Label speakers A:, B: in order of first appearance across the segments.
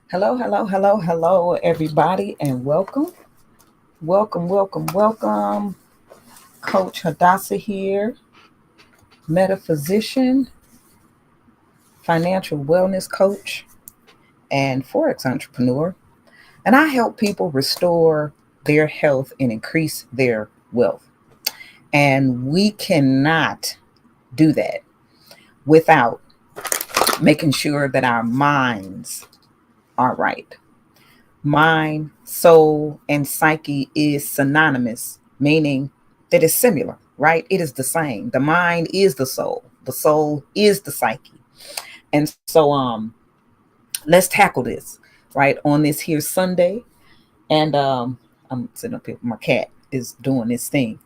A: Hello, hello, hello, hello, everybody, and welcome. Welcome, welcome, welcome. Coach Hadassah here, metaphysician, financial wellness coach, and Forex entrepreneur. And I help people restore their health and increase their wealth. And we cannot do that without making sure that our minds are right. Mind, soul, and psyche is synonymous, meaning that it's similar, right? It is the same. The mind is the soul is the psyche. And so let's tackle this, right? On this here Sunday. And I'm sitting up here, my cat is doing this thing.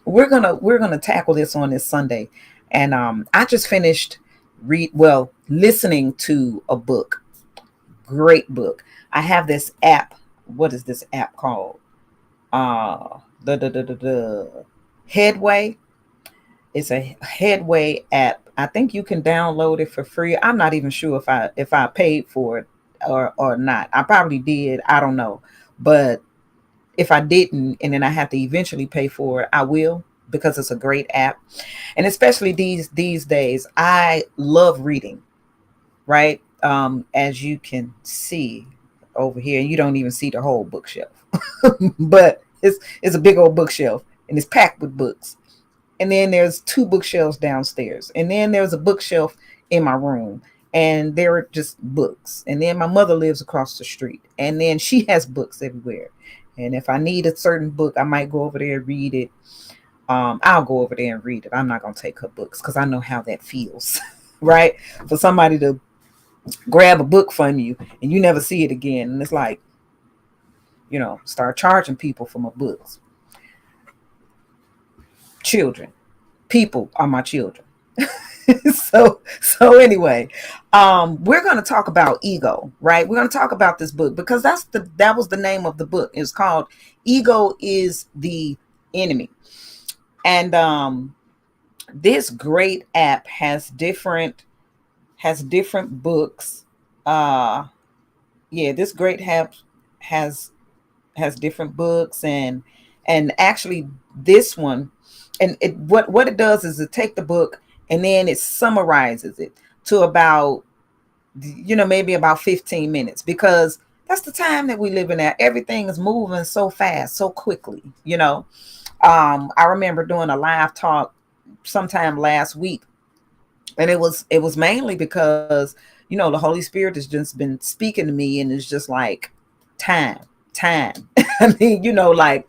A: We're gonna tackle this on this Sunday. And I just finished listening to a book. Great book. I have this app. What is this app called? The Headway. It's a Headway app. I think you can download it for free. I'm not even sure if I paid for it or not. I probably did. I don't know. But if I didn't and then I have to eventually pay for it, I will, because it's a great app. And especially these days, I love reading, right? As you can see over here, you don't even see the whole bookshelf, but it's a big old bookshelf and it's packed with books. And then there's two bookshelves downstairs, and then there's a bookshelf in my room, and there are just books. And then my mother lives across the street, and then she has books everywhere. And if I need a certain book, I might go over there and read it. I'll go over there and read it. I'm not gonna take her books because I know how that feels, right? For somebody to grab a book from you and you never see it again, and it's like, start charging people for my books. Children, people are my children. So anyway, we're going to talk about ego, right? We're going to talk about this book because that was the name of the book. It's called Ego is the Enemy. And this great app has different books. Yeah, this great app has different books, and actually this one, and what it does is it take the book and then it summarizes it to about, maybe about 15 minutes, because that's the time that we live in. There everything is moving so fast, so quickly. I remember doing a live talk sometime last week, and it was mainly because the Holy Spirit has just been speaking to me, and it's just like time, time. I mean, like,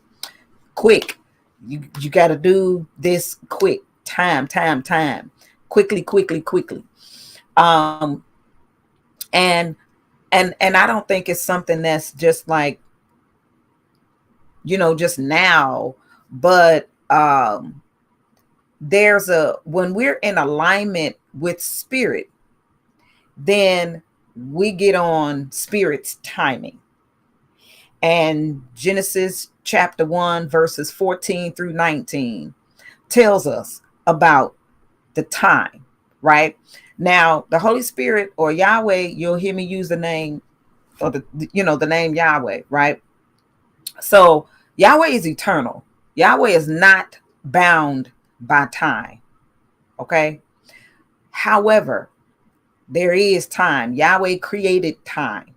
A: quick. You got to do this quick. Time, time, time. Quickly, quickly, quickly. Um, and and I don't think it's something that's just like, just now, but there's a when we're in alignment with spirit, then we get on spirit's timing. And Genesis chapter 1, verses 14 through 19 tells us about the time, right? Now, the Holy Spirit, or Yahweh, you'll hear me use the name, or the name Yahweh, right? So Yahweh is eternal. Yahweh is not bound by time, okay? However, there is time. Yahweh created time.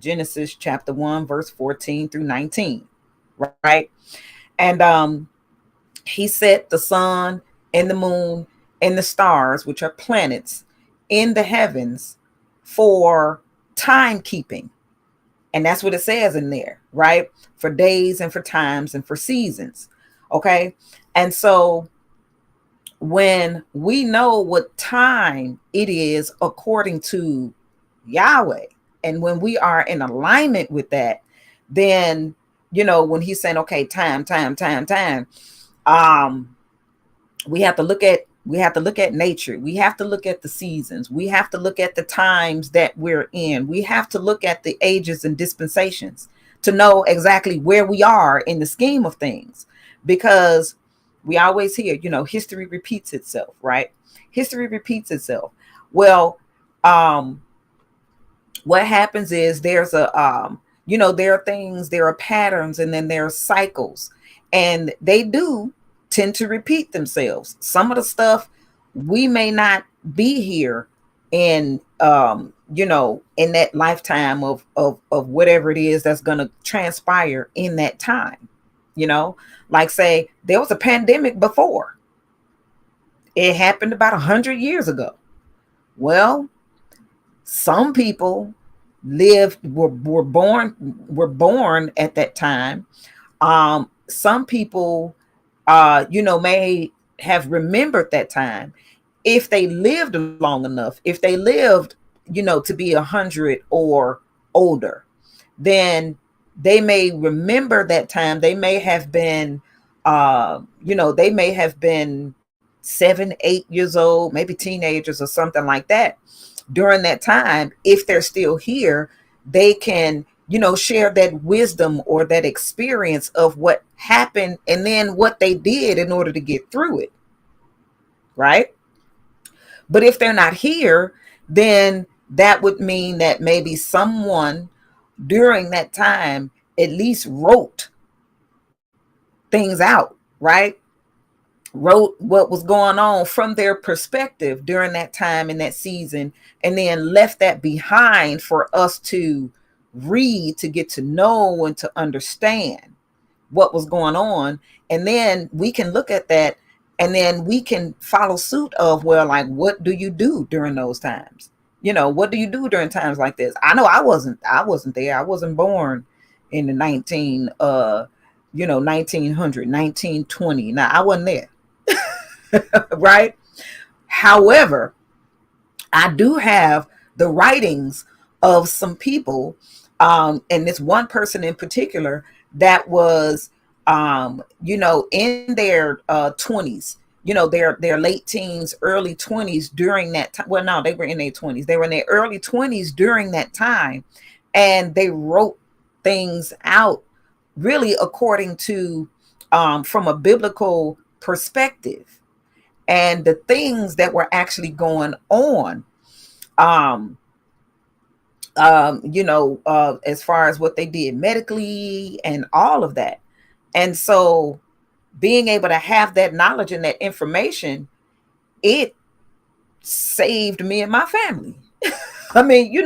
A: Genesis chapter 1, verse 14 through 19, right? And he set the sun and the moon and the stars, which are planets, in the heavens for timekeeping. And that's what it says in there, right? For days and for times and for seasons. Okay. And so when we know what time it is according to Yahweh, and when we are in alignment with that, then, when he's saying, okay, time, time, time, time, um, we have to look at nature. We have to look at the seasons. We have to look at the times that we're in. We have to look at the ages and dispensations to know exactly where we are in the scheme of things, because we always hear, history repeats itself, right? History repeats itself. Well, um what happens is there's a there are things, there are patterns, and then there are cycles, and they do tend to repeat themselves. Some of the stuff we may not be here in in that lifetime of whatever it is that's going to transpire in that time. Like, say there was a pandemic before. It happened about 100 years ago. Well, some people were born at that time. Some people may have remembered that time, if they lived long enough. If they lived to be 100 or older, then they may remember that time. They may have been they may have been 7, 8 years old, maybe teenagers or something like that. During that time, if they're still here, they can share that wisdom or that experience of what happened and then what they did in order to get through it, right? But if they're not here, then that would mean that maybe someone during that time at least wrote things out, right? Wrote what was going on from their perspective during that time in that season, and then left that behind for us to read, to get to know and to understand what was going on. And then we can look at that, and then we can follow suit of, well, like, what do you do during those times? What do you do during times like this? I know I wasn't there. I wasn't born in the 1900, 1920. Now, I wasn't there. Right? However, I do have the writings of some people, and this one person in particular that was, in their 20s, their late teens, early 20s during that time. Well, no, they were in their 20s. They were in their early 20s during that time, and they wrote things out really according to, from a biblical perspective, and the things that were actually going on, as far as what they did medically and all of that. And so being able to have that knowledge and that information, it saved me and my family. I mean,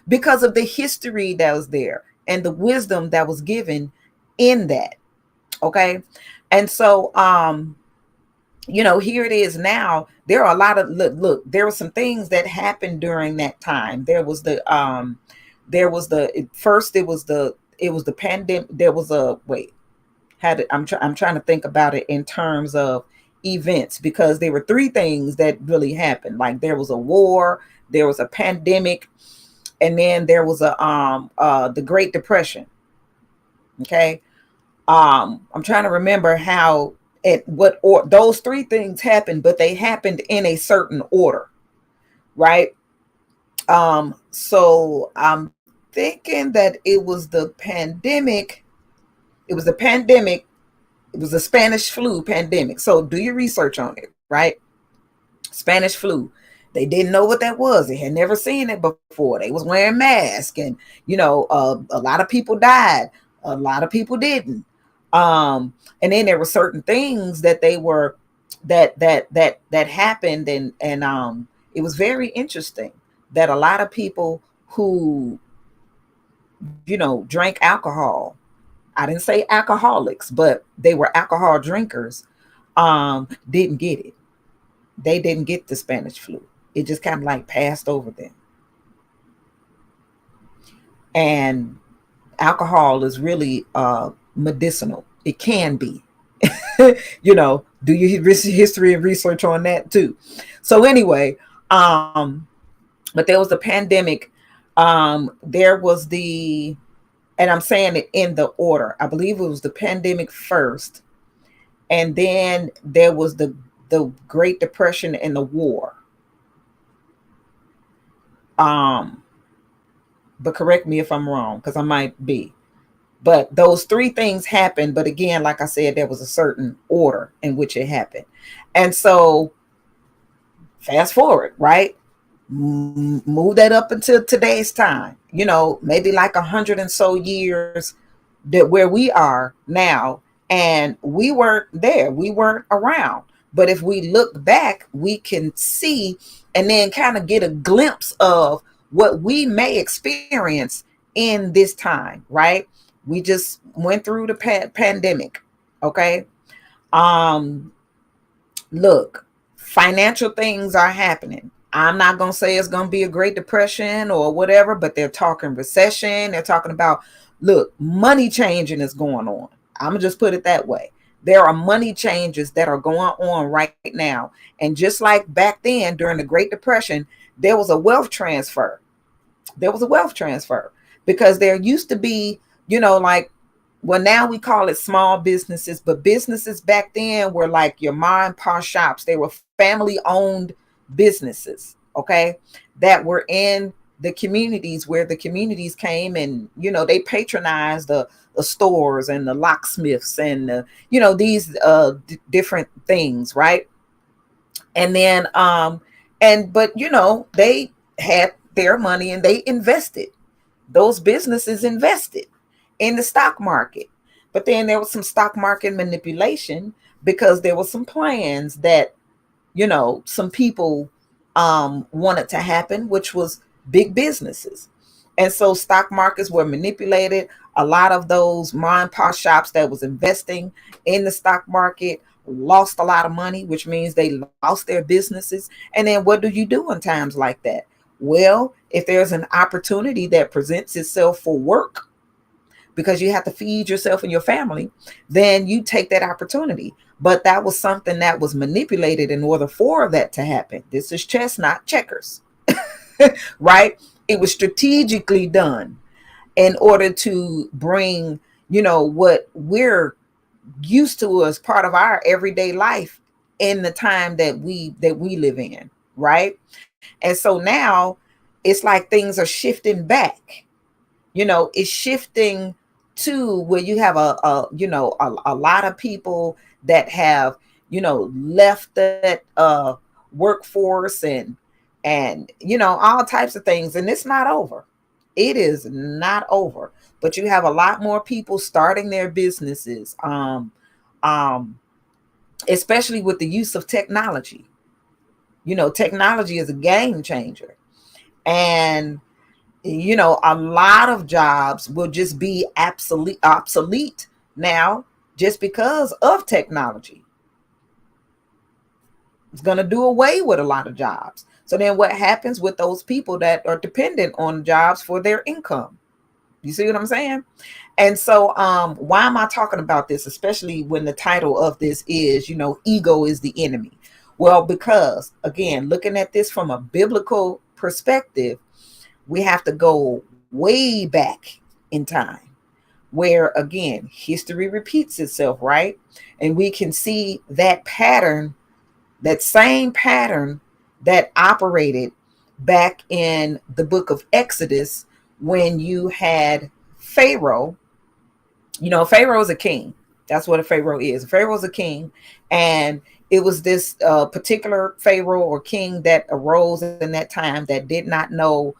A: because of the history that was there and the wisdom that was given in that. Okay. And so, here it is now. There are a lot of look, there were some things that happened during that time. There was the pandemic. There was a wait. I'm trying to think about it in terms of events, because there were three things that really happened. Like, there was a war, there was a pandemic, and then there was the Great Depression. Okay. I'm trying to remember how those three things happened, but they happened in a certain order, right? So I'm thinking that it was the pandemic. It was the Spanish flu pandemic. So do your research on it, right? Spanish flu. They didn't know what that was. They had never seen it before. They was wearing masks, and a lot of people died. A lot of people didn't. And then there were certain things that they were that happened, and it was very interesting that a lot of people who drank alcohol, I didn't say alcoholics, but they were alcohol drinkers, didn't get it. They didn't get the Spanish flu. It just kind of like passed over them. And alcohol is really medicinal. It can be. Do your history and research on that too. So anyway, but there was the pandemic. There was and I'm saying it in the order. I believe it was the pandemic first, and then there was the Great Depression and the war. But correct me if I'm wrong, because I might be. But those three things happened. But again, like I said, there was a certain order in which it happened. And so fast forward, right? Move that up until today's time, maybe like 100 and so years that where we are now, and we weren't there, we weren't around. But if we look back, we can see and then kind of get a glimpse of what we may experience in this time, right? We just went through the pandemic. Okay. um Look, financial things are happening. I'm not going to say it's going to be a Great Depression or whatever, but they're talking recession. They're talking about, look, money changing is going on. I'm going to just put it that way. There are money changes that are going on right now. And just like back then during the Great Depression, there was a wealth transfer. There was a wealth transfer because there used to be, like, well, now we call it small businesses, but businesses back then were like your ma and pa shops. They were family owned businesses, okay, that were in the communities where the communities came and, they patronized the stores and the locksmiths and, these different things, right? And then, but, they had their money and they invested. Those businesses invested in the stock market. But then there was some stock market manipulation because there were some plans that, some people wanted to happen, which was big businesses. And so stock markets were manipulated. A lot of those mom and pop shops that was investing in the stock market lost a lot of money, which means they lost their businesses. And then what do you do in times like that? Well, if there's an opportunity that presents itself for work, because you have to feed yourself and your family, then you take that opportunity. But that was something that was manipulated in order for that to happen. This is chess, not checkers, right? It was strategically done in order to bring, what we're used to as part of our everyday life in the time that we live in, right? And so now it's like things are shifting back. It's shifting to where you have a lot of people that have, left that workforce and all types of things. And it's not over. It is not over. But you have a lot more people starting their businesses, um, especially with the use of technology. Technology is a game changer. And a lot of jobs will just be obsolete now just because of technology. It's going to do away with a lot of jobs. So then what happens with those people that are dependent on jobs for their income? You see what I'm saying? And so why am I talking about this, especially when the title of this is, ego is the enemy? Well, because again, looking at this from a biblical perspective, we have to go way back in time where, again, history repeats itself, right? And we can see that pattern, that same pattern that operated back in the book of Exodus when you had Pharaoh. Pharaoh is a king. That's what a Pharaoh is. A Pharaoh is a king. And it was this particular Pharaoh or king that arose in that time that did not know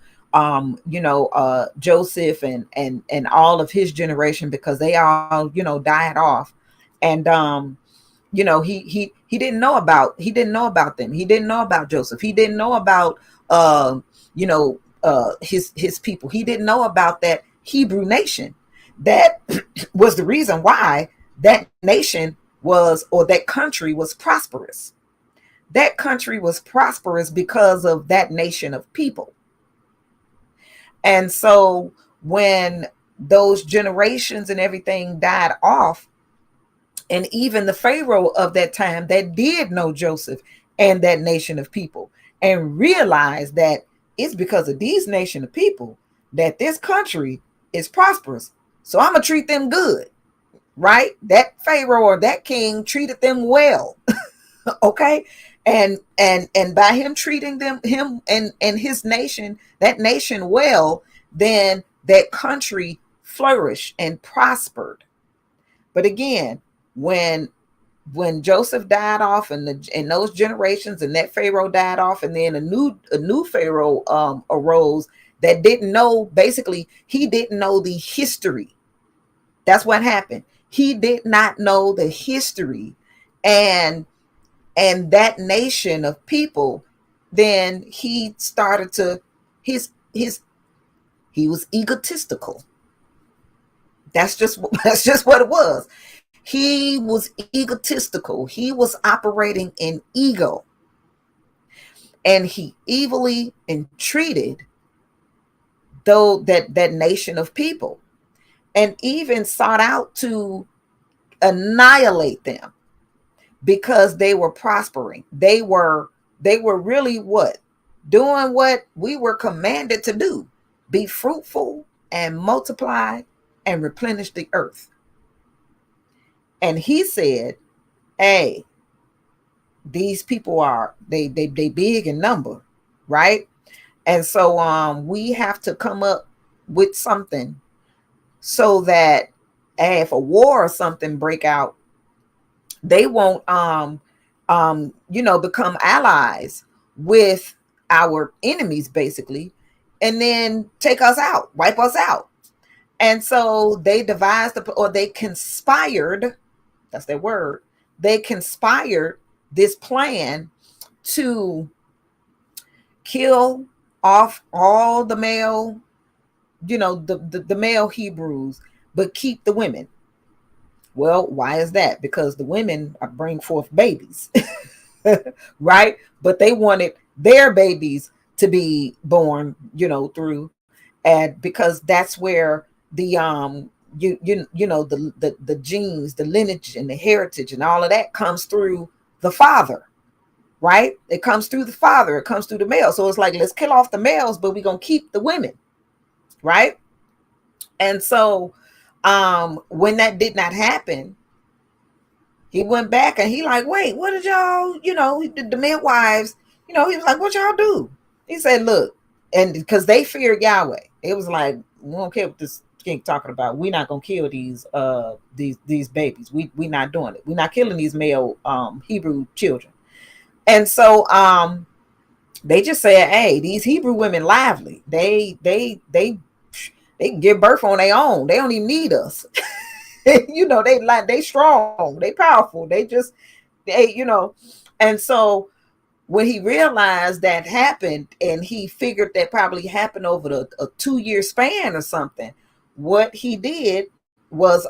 A: Joseph and all of his generation, because they all, died off. And he didn't know about them. He didn't know about Joseph. He didn't know about his people. He didn't know about that Hebrew nation. That was the reason why that nation was, or that country was prosperous. That country was prosperous because of that nation of people. And so when those generations and everything died off, and even the Pharaoh of that time that did know Joseph and that nation of people, and realized that it's because of these nation of people that this country is prosperous. So I'm going to treat them good, right? That Pharaoh or that king treated them well. Okay. And by him treating him and his nation, that nation well, then that country flourished and prospered. But again, when when Joseph died off, and those generations, and that Pharaoh died off, and then a new Pharaoh arose that didn't know, basically he didn't know the history. That's what happened. He did not know the history, and that nation of people, then he started to his he was egotistical. That's just what it was. He was egotistical. He was operating in ego, and he evilly entreated though that nation of people, and even sought out to annihilate them because they were prospering. They were really what? Doing what we were commanded to do. Be fruitful and multiply and replenish the earth. And he said, hey, these people are they big in number, right? And so we have to come up with something so that if a war or something break out, they won't become allies with our enemies, basically, and then take us out, wipe us out. And so they devised, or they conspired, that's their word, they conspired this plan to kill off all the male, the male Hebrews, but keep the women. Well, why is that? Because the women bring forth babies, right? But they wanted their babies to be born, through, and because that's where the the genes, the lineage, and the heritage, and all of that comes through the father, right? It comes through the father. It comes through the male. So it's like, let's kill off the males, but we're gonna keep the women, right? And so when that did not happen, he went back and he like, wait, what did y'all, the midwives, he was like, what y'all do? He said, look, and because they feared Yahweh, it was like, we don't care what this king talking about. We're not gonna kill these babies. We not doing it. We're not killing these male Hebrew children. And so they just said, hey, these Hebrew women lively. They can give birth on their own. They don't even need us. They strong, they powerful. And so when he realized that happened, and he figured that probably happened over a 2-year span or something, what he did was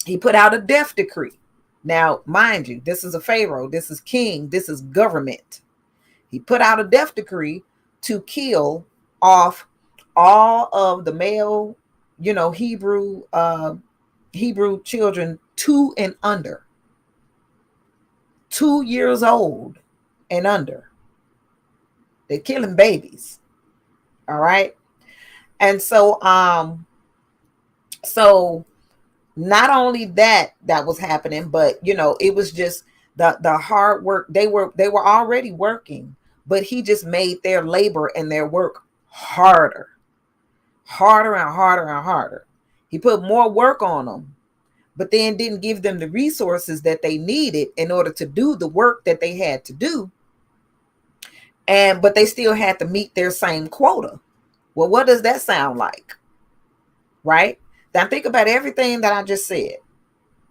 A: he put out a death decree. Now, mind you, this is a Pharaoh, this is king, this is government. He put out a death decree to kill off all of the male, Hebrew children 2 and under, 2 years old and under. They're killing babies. All right. And so not only that was happening, but it was just the hard work. They were already working, but he just made their labor and their work harder and harder and harder. He put more work on them, but then didn't give them the resources that they needed in order to do the work that they had to do. But they still had to meet their same quota. Well, what does that sound like? Right? Now think about everything that I just said,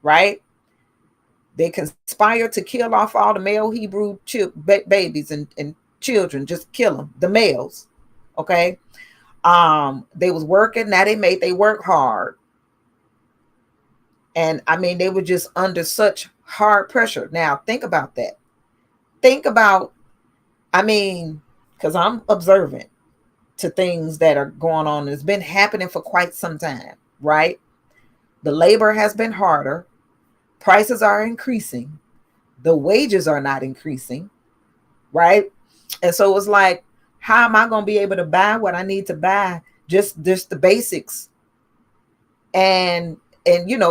A: right? They conspired to kill off all the male Hebrew babies and children, just kill them, the males. Okay. They was working. Now they made they work hard. And I mean, they were just under such hard pressure. Now think about that. Think about, because I'm observant to things that are going on. It's been happening for quite some time, right? The labor has been harder. Prices are increasing. The wages are not increasing, right? And so it's like, how am I going to be able to buy what I need to buy? Just the basics. And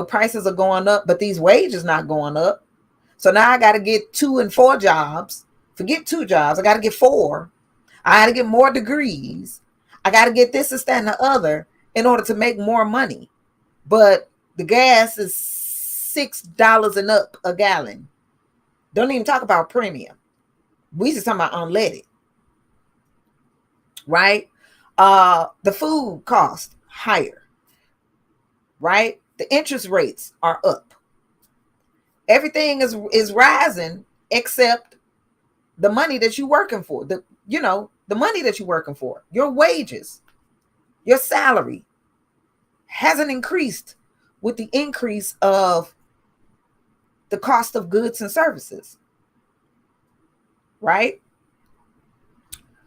A: prices are going up, but these wages not going up. So now I got to get 2 and 4 jobs. Forget 2 jobs. I got to get 4. I got to get more degrees. I got to get this, this, that, and the other in order to make more money. But the gas is $6 and up a gallon. Don't even talk about premium. We just talking about unleaded, right? The food cost higher, right? The interest rates are up. Everything is rising except the money that you're working for. The money that you're working for, your wages, your salary hasn't increased with the increase of the cost of goods and services, right?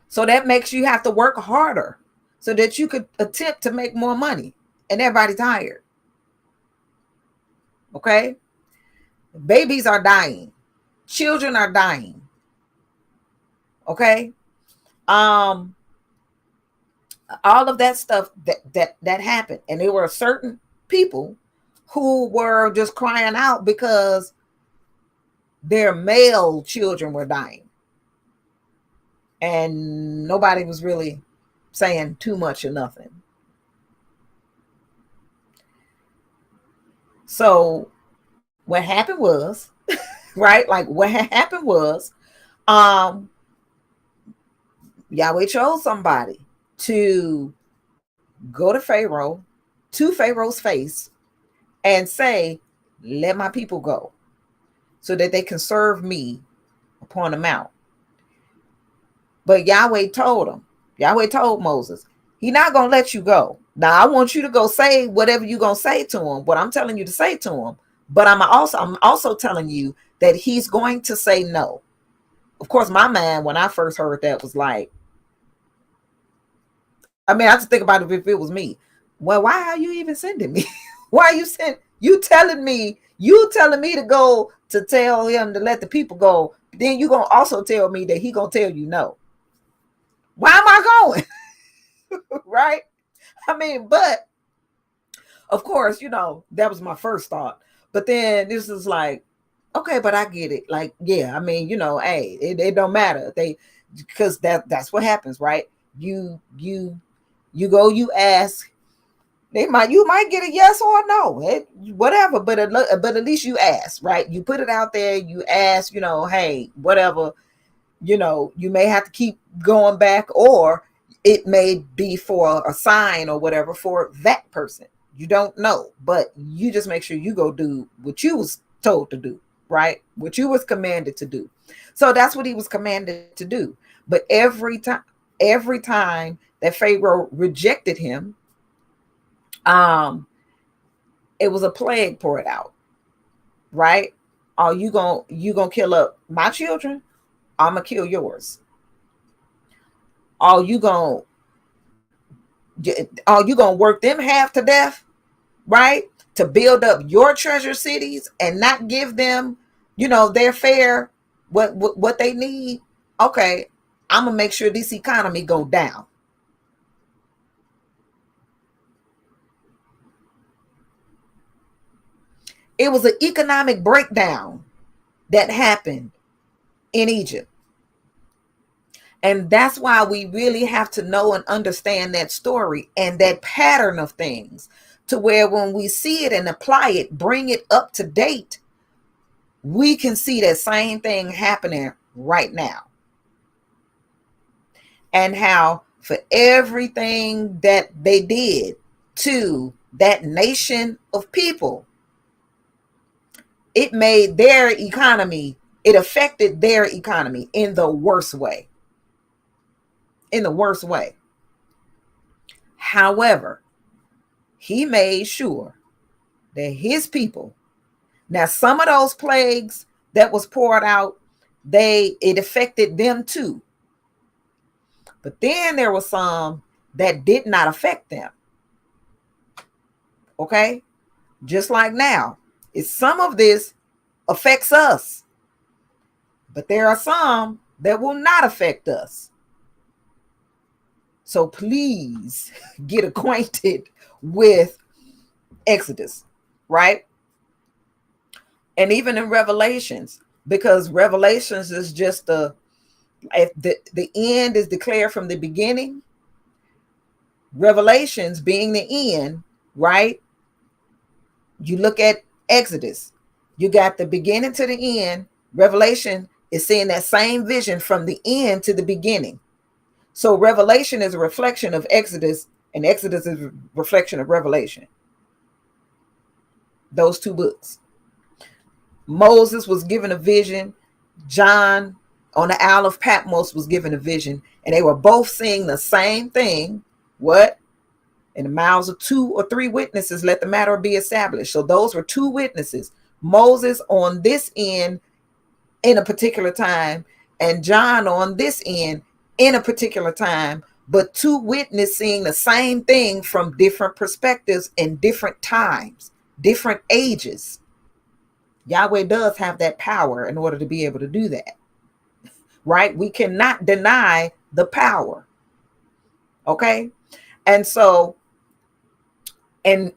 A: So that makes you have to work harder so that you could attempt to make more money, and everybody's tired. Okay? Babies are dying. Children are dying. Okay? All of that stuff that happened, and there were certain people who were just crying out because their male children were dying, and nobody was really saying too much or nothing. So what happened was, right? Like what happened was, Yahweh chose somebody to go to Pharaoh, to Pharaoh's face, and say, let my people go so that they can serve me upon the mount. But Yahweh told Moses, he's not going to let you go. Now, I want you to go say whatever you're going to say to him, what I'm telling you to say to him. But I'm also telling you that he's going to say no. Of course, my mind, when I first heard that, was like, I mean, I have to think about it if it was me. Well, why are you even sending me? Why are you telling me to go to tell him to let the people go? Then you're going to also tell me that he going to tell you no. Why am I going? Right? I mean, but of course, that was my first thought. But then this is like, okay, but I get it. Like, yeah, I mean, hey, it don't matter. Because that's what happens, right? You go, you ask. You might get a yes or a no, whatever. But at least you ask, right? You put it out there. You ask, hey, whatever. You may have to keep going back, or it may be for a sign or whatever for that person. You don't know, but you just make sure you go do what you was told to do, right? What you was commanded to do. So that's what he was commanded to do. But every time that Pharaoh rejected him, it was a plague poured out, right? Are you gonna kill up my children? I'm gonna kill yours. Are you gonna work them half to death, right? To build up your treasure cities and not give them, their fair what they need? Okay, I'm gonna make sure this economy go down. It was an economic breakdown that happened in Egypt. And that's why we really have to know and understand that story and that pattern of things, to where when we see it and apply it, bring it up to date, we can see that same thing happening right now. And how for everything that they did to that nation of people, it made their economy, it affected their economy in the worst way. In the worst way. However, he made sure that his people, now some of those plagues that was poured out, it affected them too. But then there were some that did not affect them. Okay? Just like now, some of this affects us, but there are some that will not affect us. So please get acquainted with Exodus, right? And even in Revelations, because Revelations is just the end is declared from the beginning. Revelations being the end, right? You look at Exodus, You got the beginning to the end. Revelation is seeing that same vision from the end to the beginning. So Revelation is a reflection of Exodus, and Exodus is a reflection of Revelation. Those two books. Moses was given a vision. John on the Isle of Patmos was given a vision, and they were both seeing the same thing. What? In the mouths of 2 or 3 witnesses, let the matter be established. So those were 2 witnesses. Moses on this end in a particular time, and John on this end in a particular time, but 2 witnesses seeing the same thing from different perspectives in different times, different ages. Yahweh does have that power in order to be able to do that, right? We cannot deny the power. Okay. And so in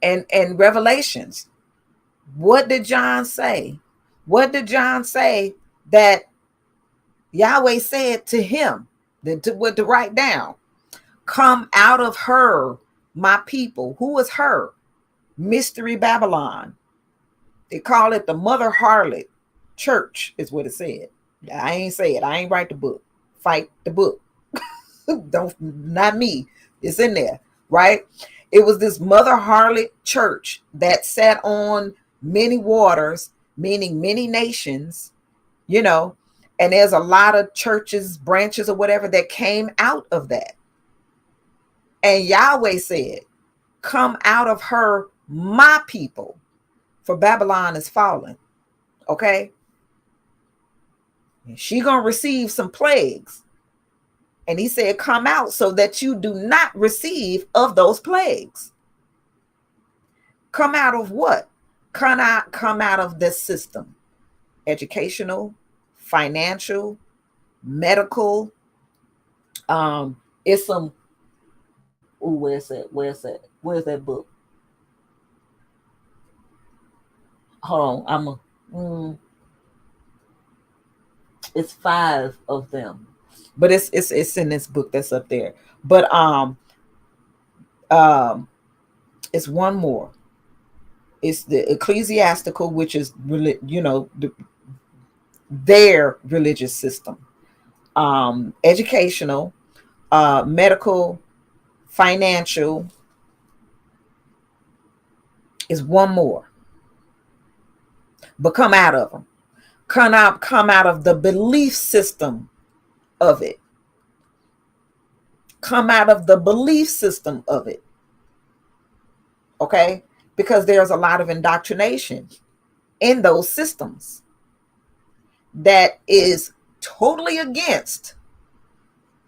A: Revelations, what did John say? What did John say that Yahweh said to him to write down? Come out of her, my people. Who is her? Mystery Babylon. They call it the mother harlot church, is what it said. I ain't say it. I ain't write the book. Fight the book. Not me. It's in there, right? It was this mother harlot church that sat on many waters, meaning many nations, and there's a lot of churches, branches or whatever that came out of that. And Yahweh said, come out of her, my people, for Babylon is fallen. Okay. And she gonna receive some plagues. And he said, come out so that you do not receive of those plagues. Come out of what? Come out of this system. Educational, financial, medical. It's some, where's that book? Hold on, it's 5 of them, but it's in this book that's up there. But it's one more. It's the ecclesiastical, which is their religious system. Educational, medical, financial is one more. But come out of them. Come out of the belief system of it. Come out of the belief system of it. Okay? Because there's a lot of indoctrination in those systems that is totally against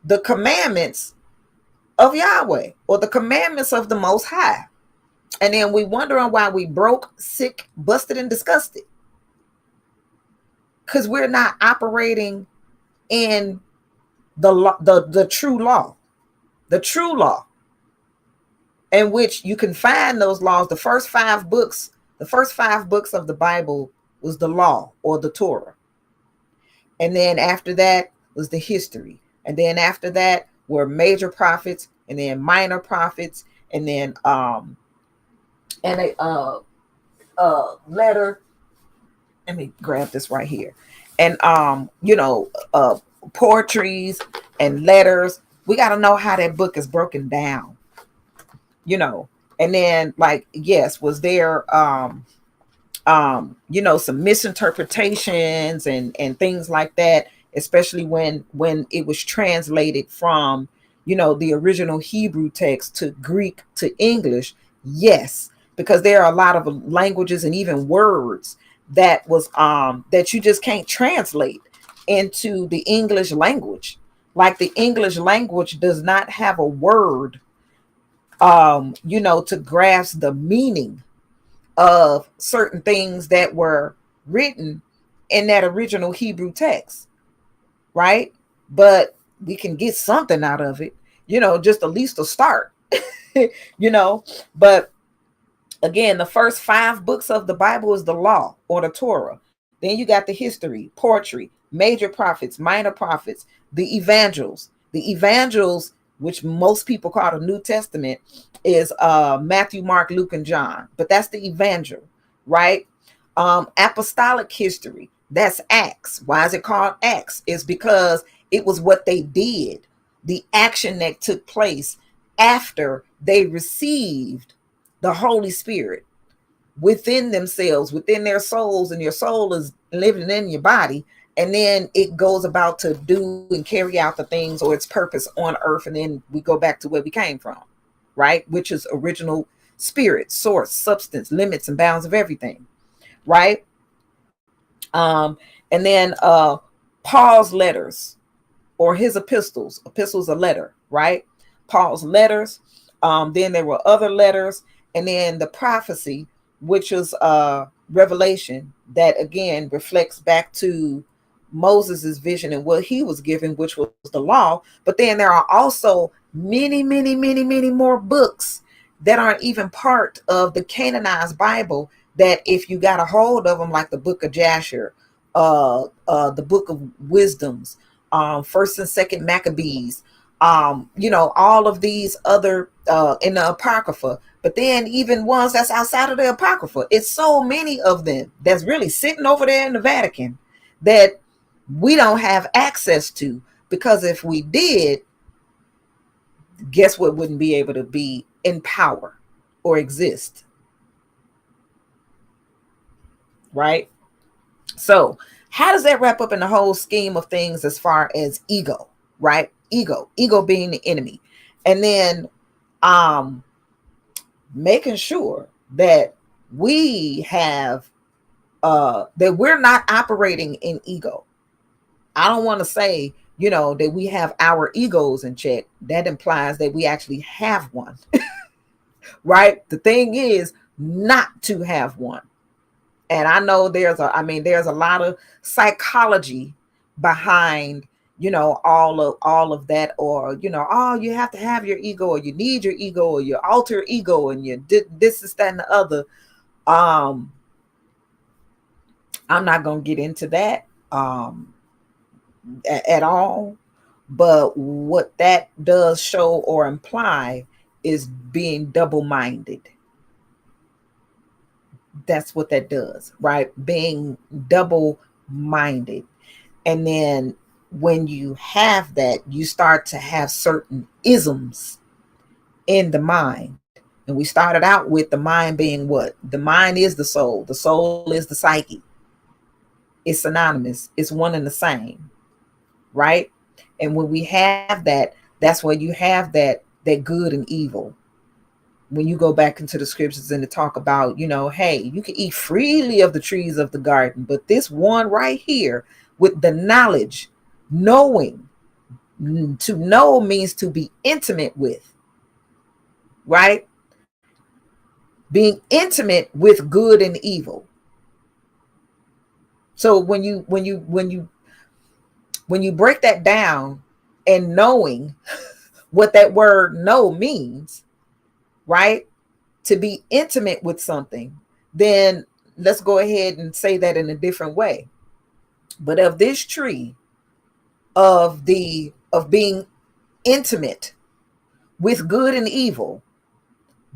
A: the commandments of Yahweh or the commandments of the Most High. And then we wondering why we broke, sick, busted, and disgusted. Because we're not operating in the true law, in which you can find those laws. The first five books of the Bible was the law or the Torah. And then after that was the history. And then after that were major prophets and then minor prophets and then a letter. Let me grab this right here. And poetries and letters. We got to know how that book is broken down. And then was there some misinterpretations and things like that, especially when it was translated from the original Hebrew text to Greek to English. Yes, because there are a lot of languages and even words that was that you just can't translate into the English language. Like the English language does not have a word to grasp the meaning of certain things that were written in that original Hebrew text, right? But we can get something out of it, just at least a start, but again, the first 5 books of the Bible is the law or the Torah. Then you got the history, poetry, major prophets, minor prophets, the evangels. The evangels, which most people call the New Testament, is Matthew, Mark, Luke, and John. But that's the evangel, right? Apostolic history, that's Acts. Why is it called Acts? It's because it was what they did, the action that took place after they received the Holy Spirit within themselves, within their souls, and your soul is living in your body. And then it goes about to do and carry out the things or its purpose on earth. And then we go back to where we came from, right? Which is original spirit, source, substance, limits and bounds of everything, right? And then Paul's letters or his epistles. Epistles a letter, right? Paul's letters. Then there were other letters, and then the prophecy, which is revelation, that again reflects back to Moses's vision and what he was given, which was the law. But then there are also many, many, many, many more books that aren't even part of the canonized Bible, that if you got a hold of them, like the book of Jasher, the book of wisdoms, first and second Maccabees, all of these other in the Apocrypha, but then even ones that's outside of the Apocrypha, it's so many of them that's really sitting over there in the Vatican that we don't have access to, because if we did, guess what wouldn't be able to be in power or exist, right? So how does that wrap up in the whole scheme of things as far as ego, right? Ego being the enemy. And then making sure that we have that we're not operating in ego. I don't want to say, that we have our egos in check. That implies that we actually have one. Right? The thing is not to have one. And I know there's a lot of psychology behind, all of that, or, you have to have your ego, or you need your ego, or your alter ego, and you did this, that, and the other. I'm not going to get into that at all. But what that does show or imply is being double-minded. That's what that does, right? Being double-minded. And then when you have that, you start to have certain isms in the mind. And we started out with the mind being what? The mind is the soul. The soul is the psyche. It's synonymous. It's one and the same, right? And when we have that, that's when you have that good and evil. When you go back into the scriptures and to talk about, hey, you can eat freely of the trees of the garden, but this one right here with the knowledge, knowing, to know means to be intimate with, right? Being intimate with good and evil. So when you break that down and knowing what that word know means, right? To be intimate with something, then let's go ahead and say that in a different way. But of this tree of being intimate with good and evil,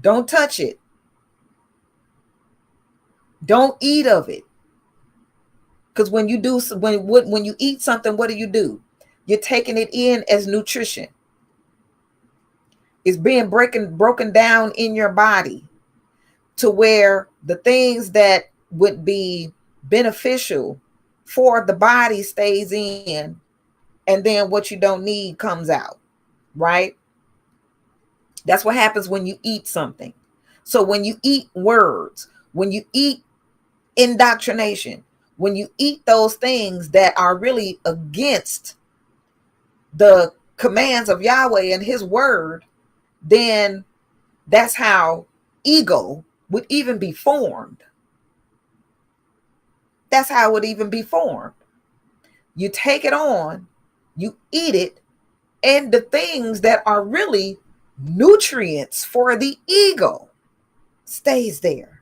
A: don't touch it. Don't eat of it. Because when you do, when you eat something, what do? You're taking it in as nutrition. It's being broken down in your body to where the things that would be beneficial for the body stays in, and then what you don't need comes out, right? That's what happens when you eat something. So when you eat words, when you eat indoctrination, when you eat those things that are really against the commands of Yahweh and his word, then that's how ego would even be formed. That's how it would even be formed. You take it on, you eat it, and the things that are really nutrients for the ego stays there.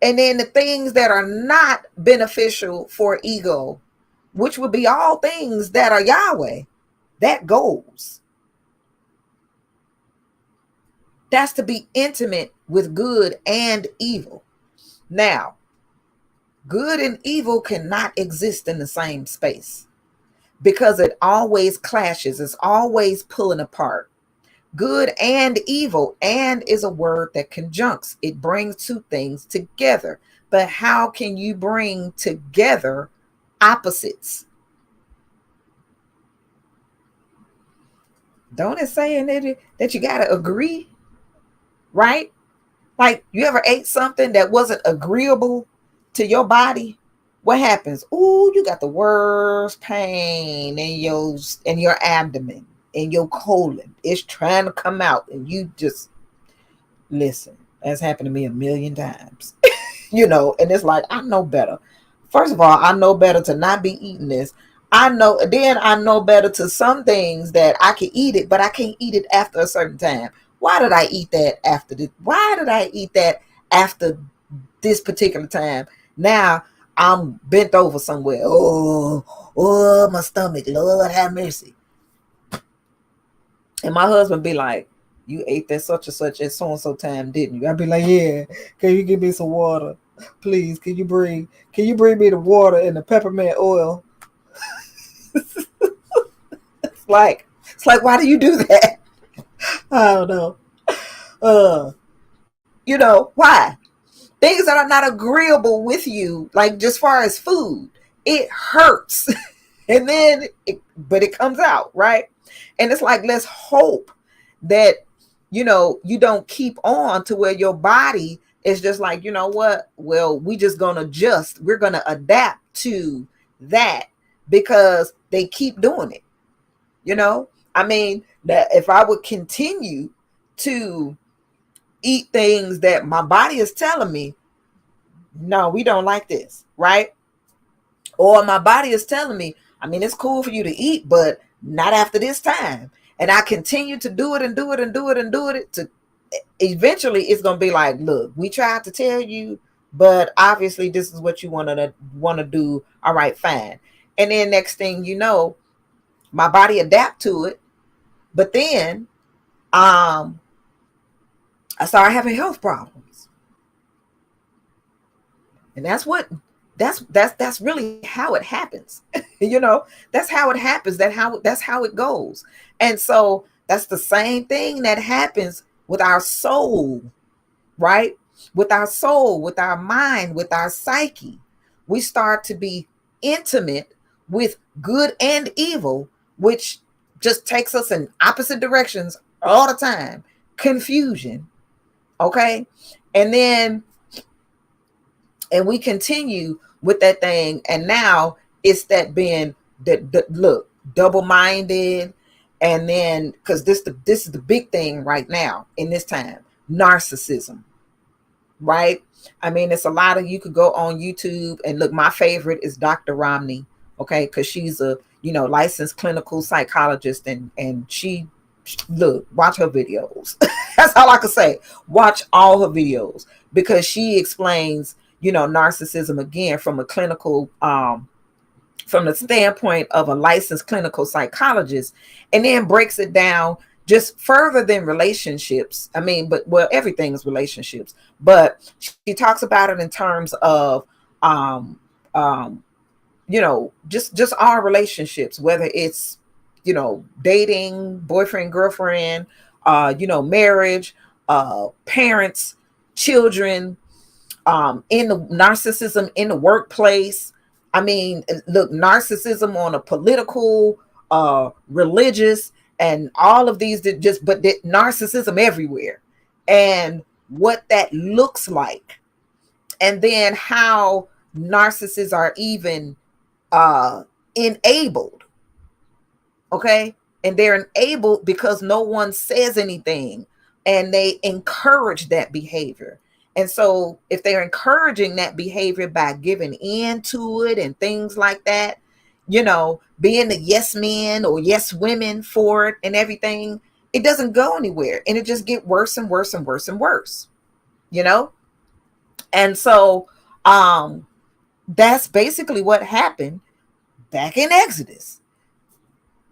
A: And then the things that are not beneficial for ego, which would be all things that are Yahweh, that goes. That's to be intimate with good and evil. Now, good and evil cannot exist in the same space because it always clashes. It's always pulling apart. Good and evil, and is a word that conjuncts. It brings two things together. But how can you bring together opposites? Don't it say in it that you got to agree, right? Like, you ever ate something that wasn't agreeable to your body? What happens? Ooh, you got the worst pain in your abdomen, in your colon. It's trying to come out, and you just listen. That's happened to me a million times. And it's like, I know better. First of all, I know better to not be eating this. I know better to some things that I can eat it, but I can't eat it after a certain time. Why did I eat that after this? Why did I eat that after this particular time? Now I'm bent over somewhere. Oh, my stomach. Lord have mercy. And my husband be like, you ate that such and such at so and so time, didn't you? I'd be like, yeah. Can you give me some water? Please, can you bring me the water and the peppermint oil? It's like, why do you do that? I don't know. Why? Things that are not agreeable with you, like just far as food, it hurts. But it comes out, right? And it's like, let's hope that, you don't keep on to where your body is just like, you know what? Well, we just going to adjust. We're going to adapt to that because they keep doing it. I mean, that if I would continue to eat things that my body is telling me, no, we don't like this, right? Or my body is telling me, I mean, it's cool for you to eat, but not after this time. And I continue to do it and do it and do it and do it to eventually it's going to be like, look, we tried to tell you, but obviously this is what you want to do. All right, fine. And then next thing you know, my body adapt to it. But then I started having health problems. And that's really how it happens. That's how it happens. That's how it goes. And so that's the same thing that happens with our soul, right? With our soul, with our mind, with our psyche. We start to be intimate with good and evil, which just takes us in opposite directions all the time. Confusion. Okay. And we continue with that thing. And now it's that being look, double-minded. And then, because this is the big thing right now in this time, narcissism, right? I mean, it's a lot of, you could go on YouTube and look. My favorite is Dr. Romney, okay, because she's a licensed clinical psychologist, and she watch her videos. That's all I can say. Watch all her videos because she explains narcissism again from a clinical from the standpoint of a licensed clinical psychologist, and then breaks it down just further than relationships. I mean, everything is relationships, but she talks about it in terms of just our relationships, whether it's dating, boyfriend, girlfriend, marriage, parents, children, in the narcissism in the workplace. I mean, look, narcissism on a political, religious, and all of these but narcissism everywhere, and what that looks like, and then how narcissists are even enabled. Okay. And they're enabled because no one says anything, and they encourage that behavior. And so if they're encouraging that behavior by giving in to it and things like that, being the yes men or yes women for it and everything, it doesn't go anywhere. And it just get worse and worse and worse and worse, And so that's basically what happened back in Exodus.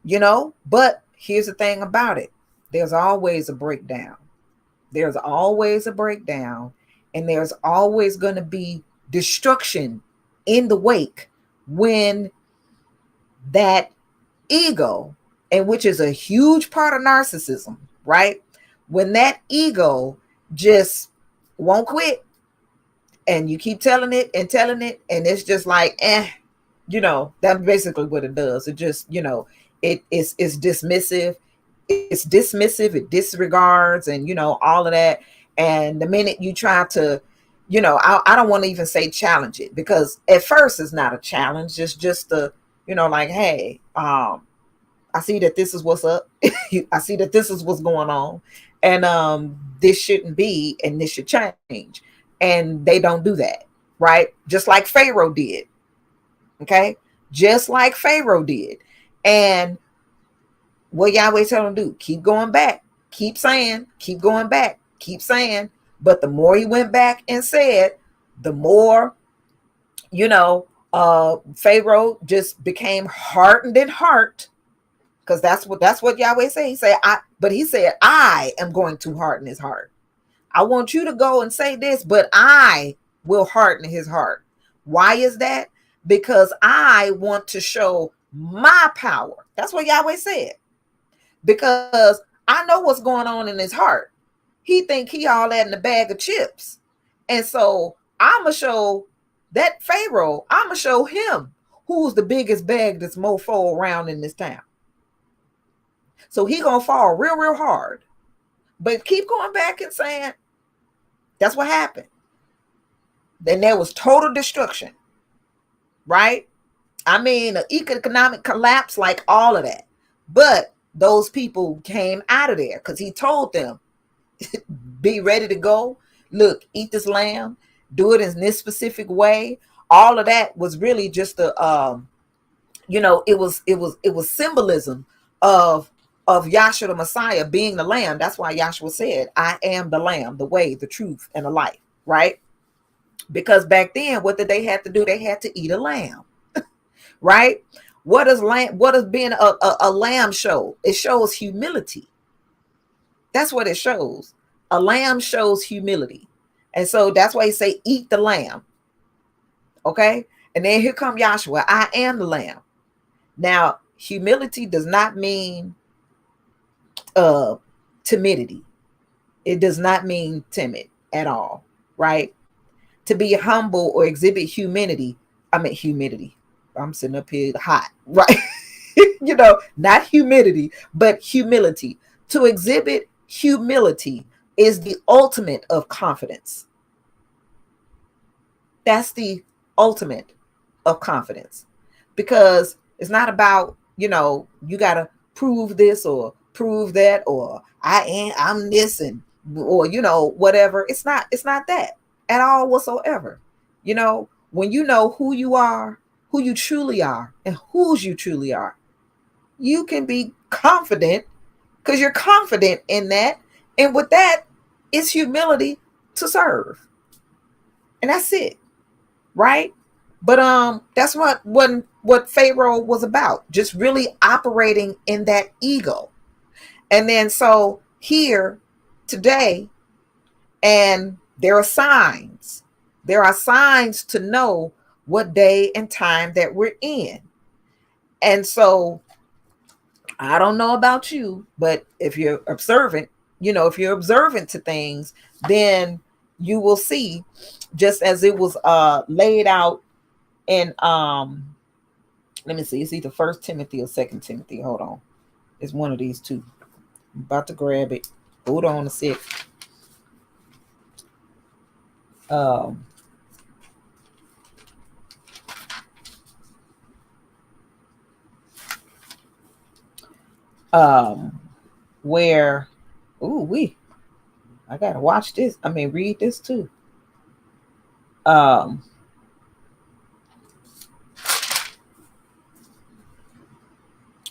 A: But here's the thing about it. There's always a breakdown. There's always a breakdown. and there's always going to be destruction in the wake when that ego, and which is a huge part of narcissism, right? When that ego just won't quit, and you keep telling it, and it's just like, that's basically what it does. It just, it's dismissive. It's dismissive, it disregards, and all of that. And the minute you try to, I don't want to even say challenge it, because at first it's not a challenge. It's just the, like, hey, I see that this is what's up. I see that this is what's going on, and this shouldn't be, and this should change. And they don't do that, right? Just like Pharaoh did. Okay, just like Pharaoh did. And what Yahweh told him to do, keep going back, keep saying, keep going back, keep saying. But the more he went back and said, the more, Pharaoh just became hardened in heart, because that's what Yahweh said. He said, I am going to harden his heart. I want you to go and say this, but I will harden his heart. Why is that? Because I want to show my power. That's what Yahweh said. Because I know what's going on in his heart. He think he all that in a bag of chips. And so I'm going to show that Pharaoh, I'm going to show him who's the biggest bag that's mofo around in this town. So he going to fall real, real hard. But keep going back and saying, that's what happened. Then there was total destruction, right? I mean, an economic collapse, like all of that. But those people came out of there because he told them, be ready to go. Look, eat this lamb, do it in this specific way. All of that was really just it was symbolism of Yahshua the Messiah being the lamb. That's why Yahshua said, I am the lamb, the way, the truth, and the life, right? Because back then, what did they have to do? They had to eat a lamb, right? What does being a lamb show? It shows humility. That's what it shows. A lamb shows humility. And so that's why he say, eat the lamb. Okay? And then here come Yahshua. I am the lamb. Now, humility does not mean timidity. It does not mean timid at all, right? To be humble or exhibit humility. I'm sitting up here hot, right? Not humidity, but humility. To exhibit humility is the ultimate of confidence. That's the ultimate of confidence, because it's not about, you got to prove this or prove that, or I'm this, and or whatever. It's not that at all whatsoever. When you know who you are, who you truly are, and whose you truly are, you can be confident, because you're confident in that. And with that, it's humility to serve. And that's it. Right? But that's what Pharaoh was about, just really operating in that ego. And then so here today, and there are signs. There are signs to know what day and time that we're in. And so I don't know about you, but if you're observant, if you're observant to things, then you will see, just as it was laid out in let me see, it's either 1 Timothy or 2 Timothy. Hold on. It's one of these two. I'm about to grab it. Hold on a sec. Where I gotta watch this. Read this too. Well,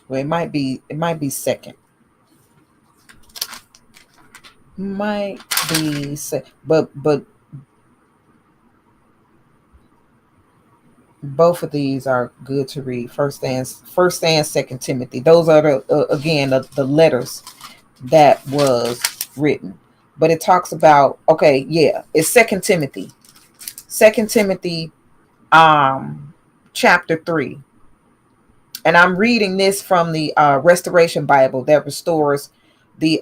A: it might be second. Might be but both of these are good to read. First and 2 Timothy. Those are the letters that was written. but it talks about, okay, yeah, it's Second Timothy chapter 3. And I'm reading this from the Restoration Bible that restores the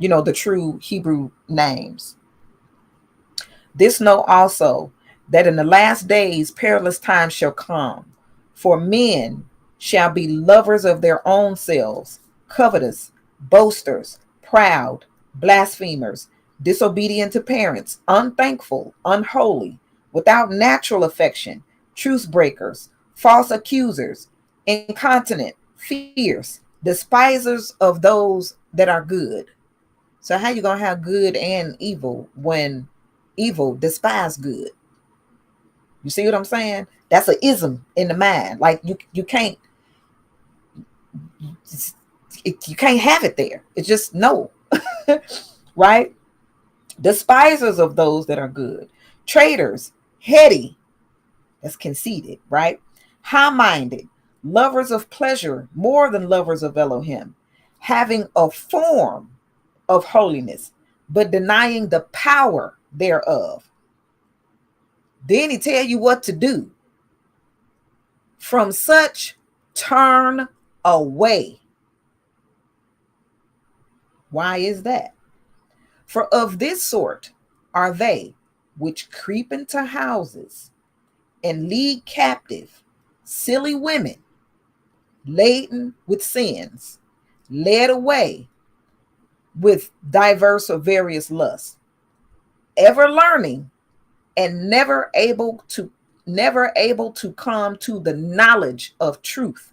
A: the true Hebrew names. This know also, that in the last days perilous times shall come, for men shall be lovers of their own selves, covetous, boasters, proud, blasphemers, disobedient to parents, unthankful, unholy, without natural affection, truce breakers, false accusers, incontinent, fierce, despisers of those that are good. So how you gonna have good and evil when evil despise good? You see what I'm saying? That's an ism in the mind. Like you can't you can't have it there. It's just no. Right? Despisers of those that are good, traitors, heady, that's conceited, right? High-minded, lovers of pleasure more than lovers of Elohim, having a form of holiness, but denying the power thereof. Then he tell you what to do. From such turn away. Why is that? For of this sort are they which creep into houses and lead captive silly women, laden with sins, led away with diverse or various lusts, ever learning and never able to come to the knowledge of truth.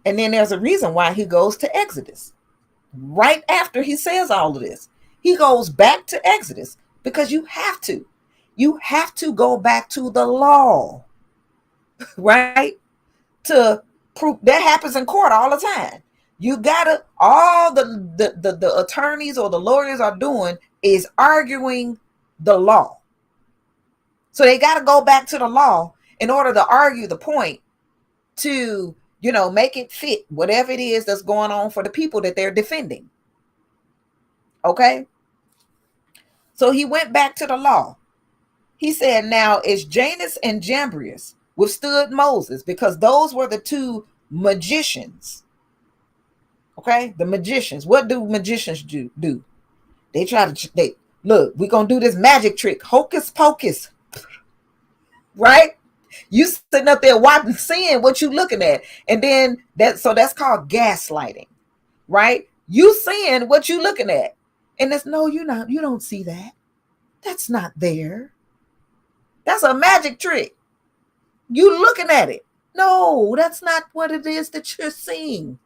A: And then there's a reason why he goes to Exodus. Right after he says all of this, he goes back to Exodus, because you have to. You have to go back to the law, right? To prove that happens in court all the time. You gotta, all the attorneys or the lawyers are doing is arguing the law. So they got to go back to the law in order to argue the point, to make it fit whatever it is that's going on for the people that they're defending. Okay, so he went back to the law. He said, now as Janus and Jambres withstood Moses, because those were the two magicians. Okay, the magicians. What do magicians do? They try to, look, we're gonna do this magic trick, hocus pocus, right? You sitting up there watching, seeing what you looking at, and then that's called gaslighting, right? You seeing what you looking at, and it's no, you don't see that. That's not there. That's a magic trick. You looking at it. No, that's not what it is that you're seeing.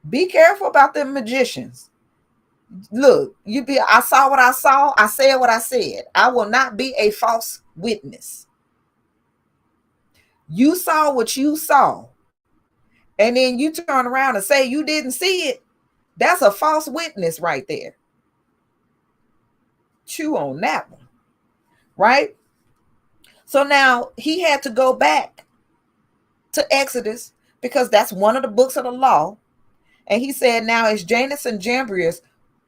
A: Be careful about them magicians. Look, I saw what I saw. I said what I said. I will not be a false witness. You saw what you saw, and then you turn around and say you didn't see it. That's a false witness right there. Chew on that one, right? So now he had to go back to Exodus, because that's one of the books of the law. And he said, now as Janus and Jambres,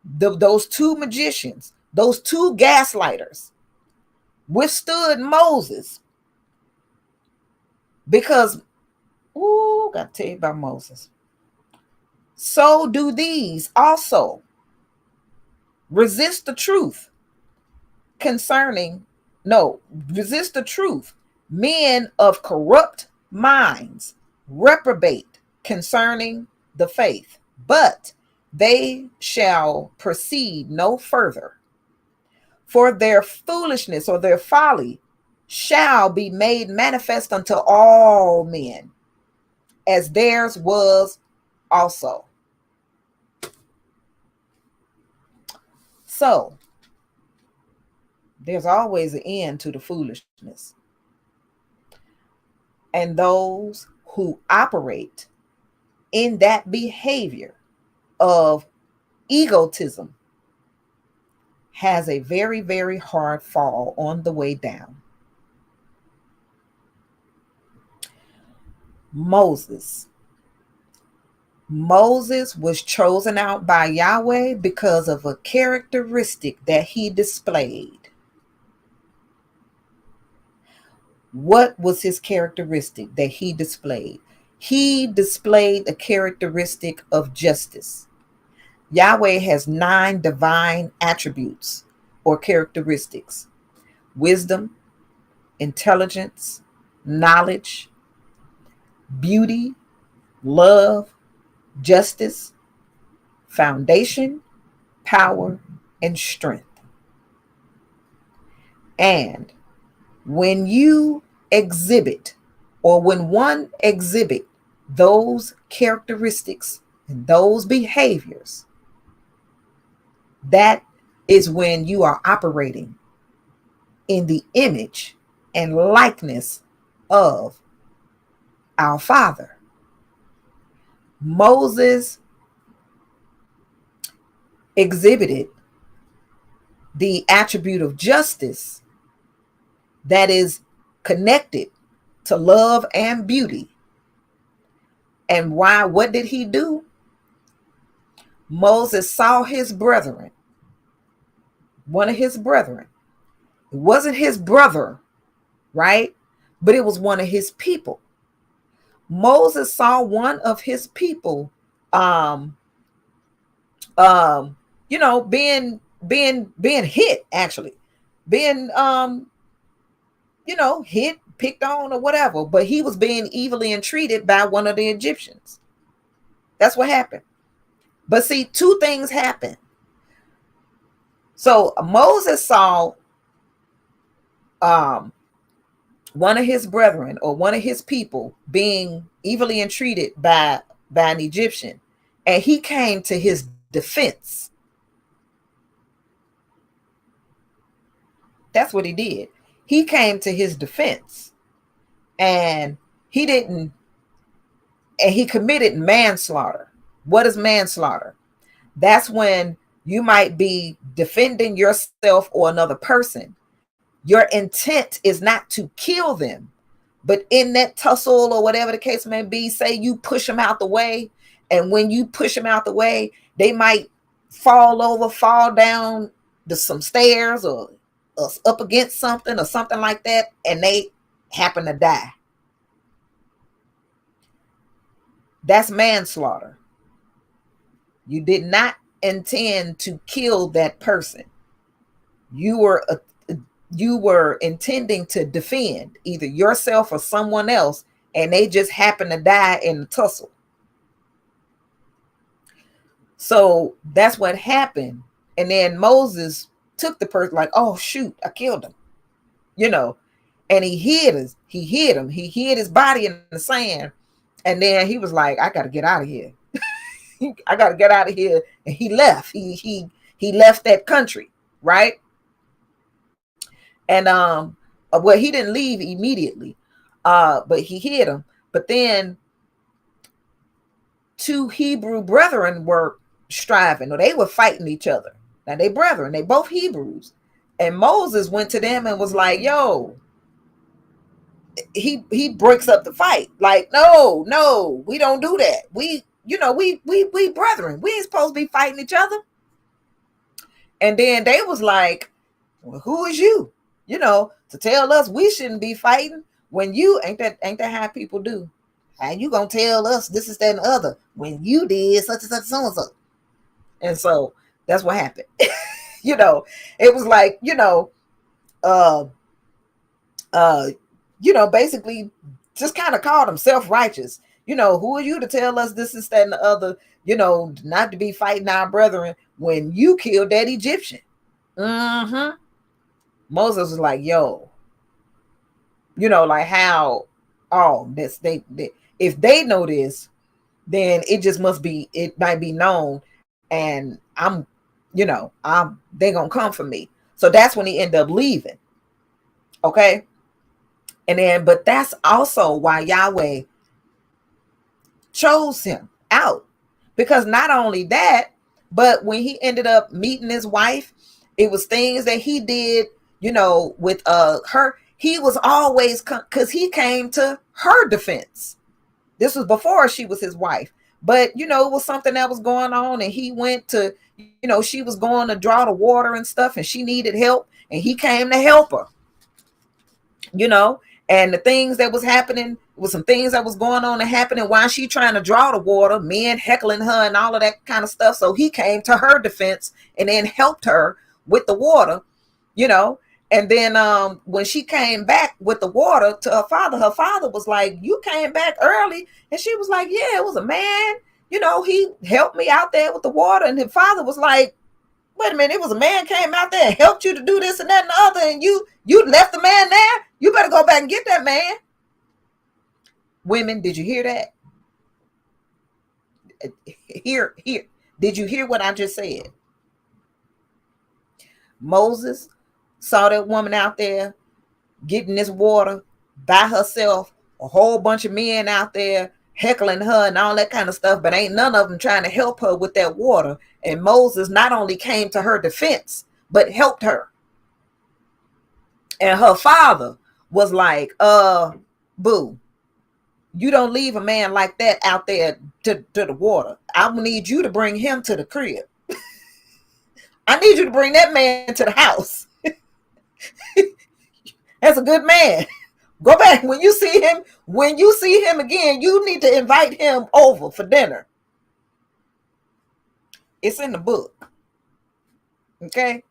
A: those two magicians, those two gaslighters, withstood Moses, because, got to tell you about Moses. So do these also resist the truth resist the truth. Men of corrupt minds, reprobate concerning the faith, but they shall proceed no further. For their foolishness or their folly shall be made manifest unto all men, as theirs was also. So there's always an end to the foolishness. And those who operate in that behavior of egotism has a very, very hard fall on the way down. Moses Moses was chosen out by Yahweh because of a characteristic that he displayed. What was his characteristic that he displayed? He displayed a characteristic of justice. Yahweh has 9 divine attributes or characteristics: wisdom, intelligence, knowledge, beauty, love, justice, foundation, power, and strength. And when you exhibit, or when one exhibit those characteristics and those behaviors, that is when you are operating in the image and likeness of our Father. Moses exhibited the attribute of justice that is connected to love and beauty. And why? What did he do? Moses saw his brethren, one of his brethren. It wasn't his brother, right? But it was one of his people. Moses saw one of his people, being hit, actually, being, hit, picked on, or whatever. But he was being evilly entreated by one of the Egyptians. That's what happened. But see, 2 things happened. So Moses saw one of his brethren, or one of his people, being evilly entreated by an Egyptian, and he came to his defense. That's what he did. He came to his defense, and he committed manslaughter. What is manslaughter? That's when you might be defending yourself or another person. Your intent is not to kill them, but in that tussle or whatever the case may be, say you push them out the way, and when you push them out the way, they might fall down some stairs, or up against something or something like that, and they happen to die. That's manslaughter. You did not intend to kill that person. You were intending to defend either yourself or someone else, and they just happen to die in the tussle. So that's what happened. And then Moses took the person, like, oh shoot, I killed him, and he hid him. He hid his body in the sand. And then he was like, I got to get out of here. I got to get out of here. And he left. He left that country, right? And well, he didn't leave immediately, but he hid him. But then 2 Hebrew brethren were striving, or they were fighting each other. Now they brethren, they both Hebrews. And Moses went to them and was like, yo, he breaks up the fight. Like, no, we don't do that. We brethren, we ain't supposed to be fighting each other. And then they was like, well, who is you, to tell us we shouldn't be fighting when you ain't that how people do. And you gonna tell us this is that and the other when you did such and such, so and so. And so that's what happened. It was like, basically just kind of called him self-righteous. Who are you to tell us this is that and the other, not to be fighting our brethren when you killed that Egyptian. Moses was like, yo, like how, this, they if they know this, then it might be known, and they gonna come for me. So that's when he ended up leaving. Okay. And then, but that's also why Yahweh chose him out, because not only that, but when he ended up meeting his wife, it was things that he did, with her. He was always, because he came to her defense. This was before she was his wife, But it was something that was going on, and he went to, she was going to draw the water and stuff, and she needed help, and he came to help her. And the things that was happening was some things that was going on and happening while she trying to draw the water, men heckling her and all of that kind of stuff. So he came to her defense and then helped her with the water, and then when she came back with the water to her father was like, you came back early. And she was like, yeah, it was a man, he helped me out there with the water. And her father was like, wait a minute, it was a man came out there and helped you to do this and that and the other, and you left the man there? You better go back and get that man. Women, did you hear that? Here. Did you hear what I just said? Moses saw that woman out there getting this water by herself, a whole bunch of men out there heckling her and all that kind of stuff, but ain't none of them trying to help her with that water. And Moses not only came to her defense, but helped her. And her father was like, boo, you don't leave a man like that out there to the water. I need you to bring him to the crib. I need you to bring that man to the house. That's a good man. Go back when you see him again, you need to invite him over for dinner. It's in the book. Okay.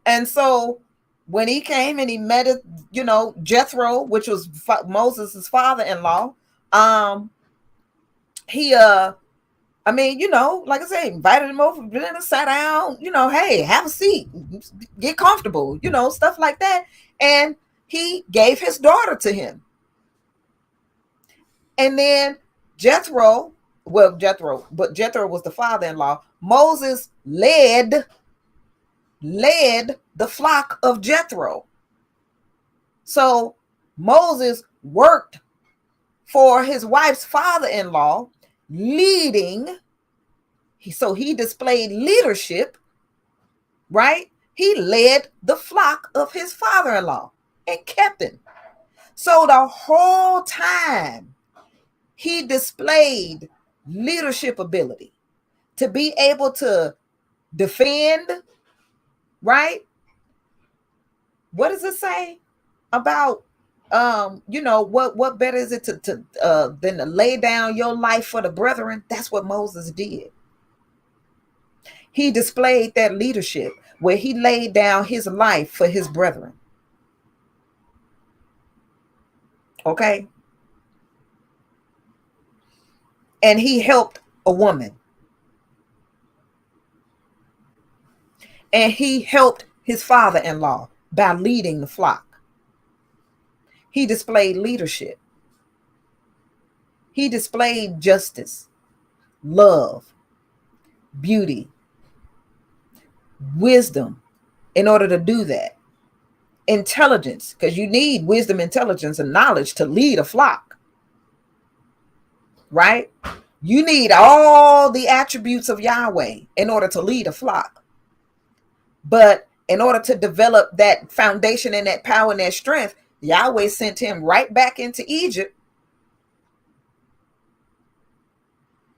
A: And so when he came and he met Jethro, which was Moses' father-in-law, he like I said, invited him over for dinner, sat down, hey, have a seat, get comfortable, stuff like that. And he gave his daughter to him. And then Jethro was the father-in-law. Moses led the flock of Jethro. So Moses worked for his wife's father-in-law, leading. So he displayed leadership, right? He led the flock of his father-in-law and kept him. So the whole time he displayed leadership ability to be able to defend, right? What does it say about what better is it to than to lay down your life for the brethren? That's what Moses did. He displayed that leadership where he laid down his life for his brethren. Okay. And he helped a woman. And he helped his father-in-law by leading the flock. He displayed leadership. He displayed justice, love, beauty, wisdom in order to do that. Intelligence, because you need wisdom, intelligence, and knowledge to lead a flock. Right? You need all the attributes of Yahweh in order to lead a flock. But in order to develop that foundation and that power and that strength, Yahweh sent him right back into Egypt.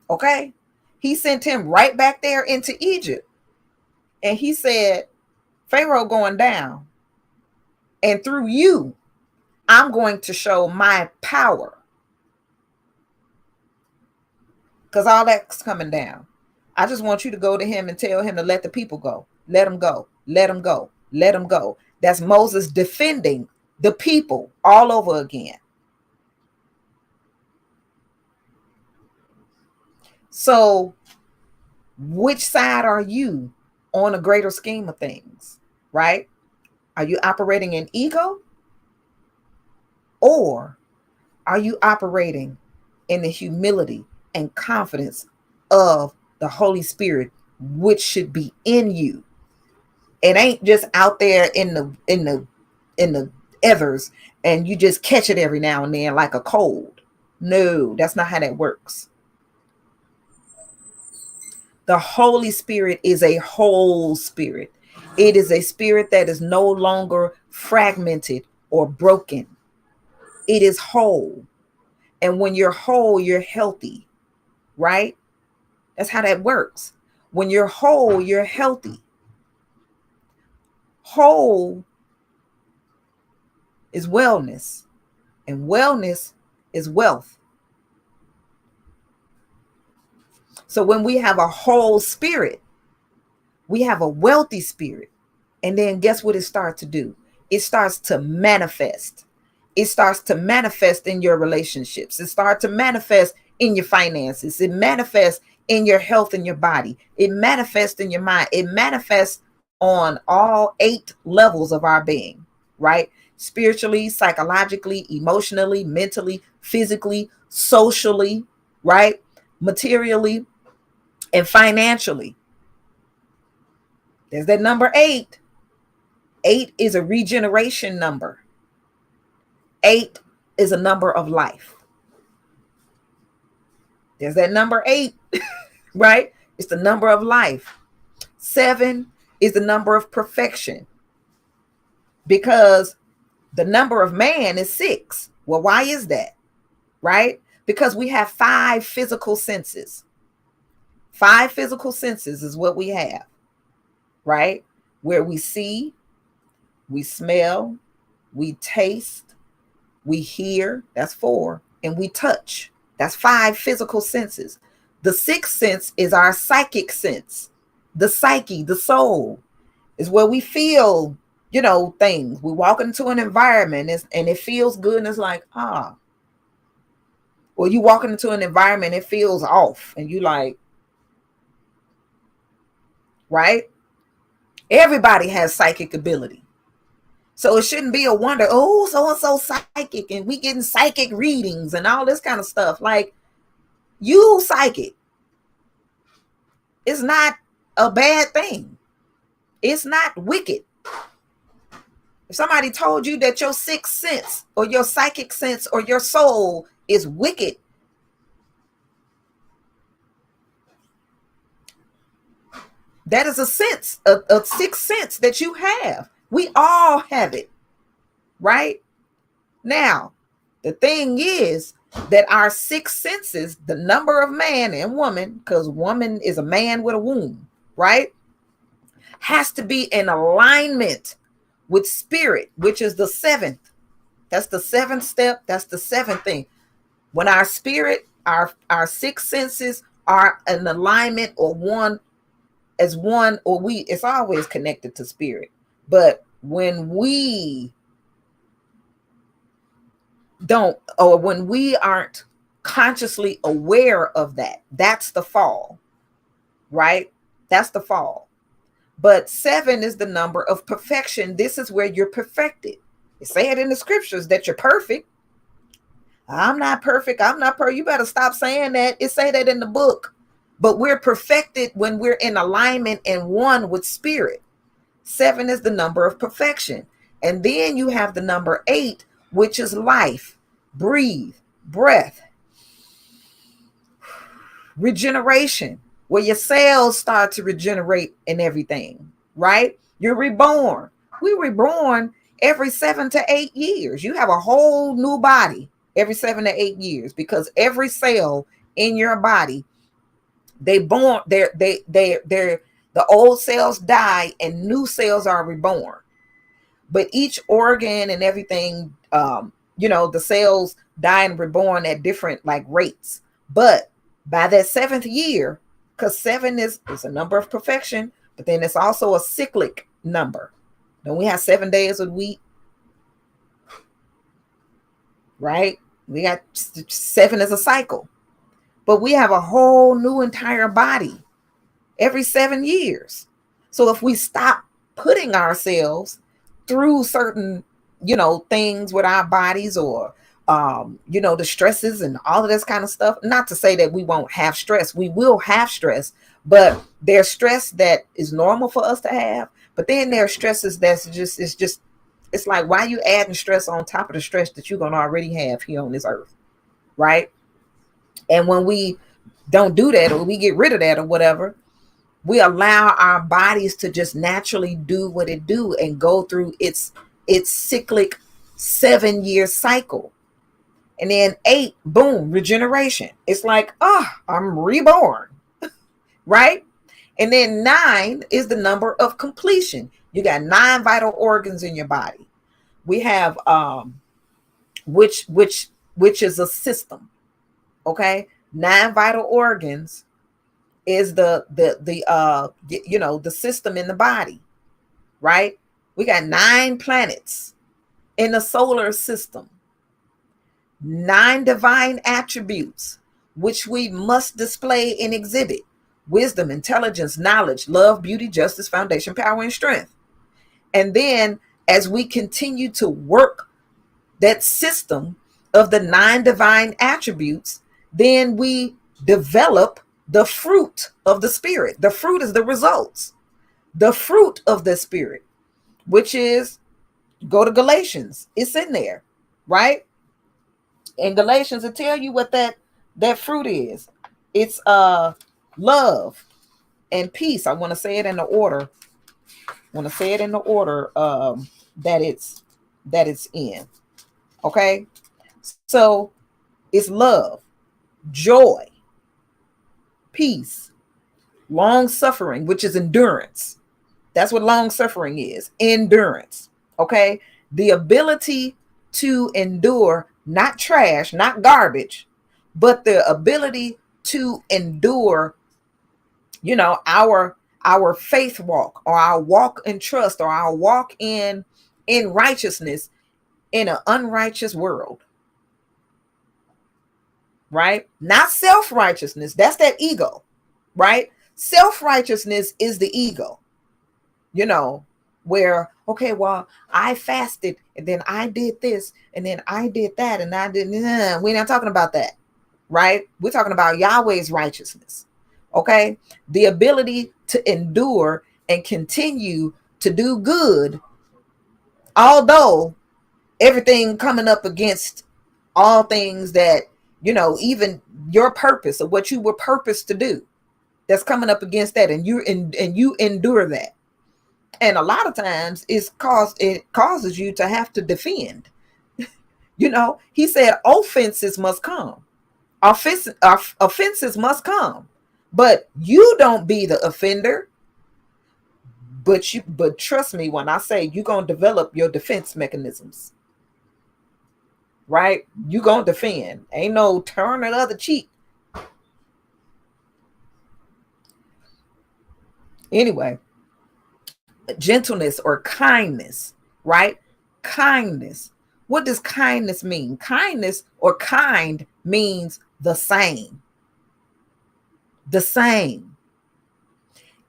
A: Okay? He sent him right back there into Egypt. And he said, Pharaoh going down. And through you, I'm going to show my power. Because all that's coming down. I just want you to go to him and tell him to let the people go. Let them go. Let them go. Let them go. That's Moses defending the people all over again. So, which side are you on a greater scheme of things, right? Are you operating in ego? Or are you operating in the humility and confidence of the Holy Spirit, which should be in you? It ain't just out there in the ethers and you just catch it every now and then like a cold. No, that's not how that works. The Holy Spirit is a whole spirit. It is a spirit that is no longer fragmented or broken. It is whole. And when you're whole, you're healthy, right? That's how that works. When you're whole, you're healthy. Whole is wellness, and wellness is wealth. So when we have a whole spirit, we have a wealthy spirit. And then guess what it starts to do? It starts to manifest. It starts to manifest in your relationships. It starts to manifest in your finances. It manifests in your health and your body. It manifests in your mind. It manifests on all 8 levels of our being, right? Spiritually, psychologically, emotionally, mentally, physically, socially, right? Materially, and financially. There's that number 8. 8 is a regeneration number. 8 is a number of life. There's that number 8, right? It's the number of life. 7 is the number of perfection, because the number of man is 6. Well, why is that? Right? Because we have 5 physical senses. 5 physical senses is what we have, right? Where we see, we smell, we taste, we hear, that's 4, and we touch. That's 5 physical senses. The 6th sense is our psychic sense. The psyche, the soul, is where we feel, things. We walk into an environment and it feels good, and it's like, Or you walk into an environment, it feels off, and you like, right? Everybody has psychic ability. So it shouldn't be a wonder, oh, so-and-so psychic, and we getting psychic readings and all this kind of stuff. Like, you psychic. It's not a bad thing. It's not wicked. If somebody told you that your 6th sense or your psychic sense or your soul is wicked, that is a sense, a 6th sense that you have. We all have it, right? Now, the thing is that our 6 senses, the number of man and woman, because woman is a man with a womb, right? Has to be in alignment with spirit, which is the 7th. That's the 7th step. That's the 7th thing. When our spirit, our 6 senses are in alignment or one as one, or it's always connected to spirit. But when we don't, or when we aren't consciously aware of that, that's the fall, right? That's the fall. But 7 is the number of perfection. This is where you're perfected. It say it in the scriptures that you're perfect. I'm not perfect. I'm not perfect. You better stop saying that. It say that in the book. But we're perfected when we're in alignment and one with spirit. 7 is the number of perfection. And then you have the number 8, which is life, breathe, breath, regeneration, where your cells start to regenerate and everything, right? You're reborn. We're reborn every 7 to 8 years. You have a whole new body every 7 to 8 years, because every cell in your body, they're the old cells die and new cells are reborn. But each organ and everything, the cells die and reborn at different like rates. But by that 7th year, because 7 is a number of perfection, but then it's also a cyclic number. Don't we have 7 days a week? Right? We got 7 as a cycle. But we have a whole new entire body every 7 years. So if we stop putting ourselves through certain, things with our bodies, or, the stresses and all of this kind of stuff, not to say that we won't have stress. We will have stress, but there's stress that is normal for us to have. But then there are stresses it's like, why are you adding stress on top of the stress that you're going to already have here on this earth? Right? And when we don't do that, or we get rid of that or whatever, we allow our bodies to just naturally do what it do and go through its cyclic 7-year cycle. And then 8, boom, regeneration. It's like, I'm reborn. right? And then 9 is the number of completion. You got 9 vital organs in your body. We have which is a system. Okay, 9 vital organs is the system in the body, right? We got 9 planets in the solar system, 9 divine attributes which we must display and exhibit: wisdom, intelligence, knowledge, love, beauty, justice, foundation, power, and strength. And then as we continue to work that system of the 9 divine attributes, then we develop the fruit of the spirit. The fruit is the results. The fruit of the spirit, which is, go to Galatians. It's in there, right? In Galatians, it tell you what that fruit is. It's love and peace. I want to say it in the order. That it's in. Okay, so it's love, joy, peace, long suffering, which is endurance. That's what long suffering is, endurance. Okay, the ability to endure, not trash, not garbage, but the ability to endure, our faith walk, or our walk in trust, or our walk in righteousness in an unrighteous world. Right? Not self-righteousness. That's that ego, right? Self-righteousness is the ego, where, okay, well, I fasted and then I did this and then I did that and I didn't. We're not talking about that, right? We're talking about Yahweh's righteousness. Okay. The ability to endure and continue to do good, although everything coming up against all things that, even your purpose or what you were purposed to do, that's coming up against that, and you endure that. And a lot of times it causes you to have to defend. He said offenses must come. Offenses must come. But you don't be the offender. But trust me when I say you're going to develop your defense mechanisms. Right? You're going to defend. Ain't no turn the other cheek. Anyway, gentleness or kindness, right? Kindness. What does kindness mean? Kindness or kind means the same. The same.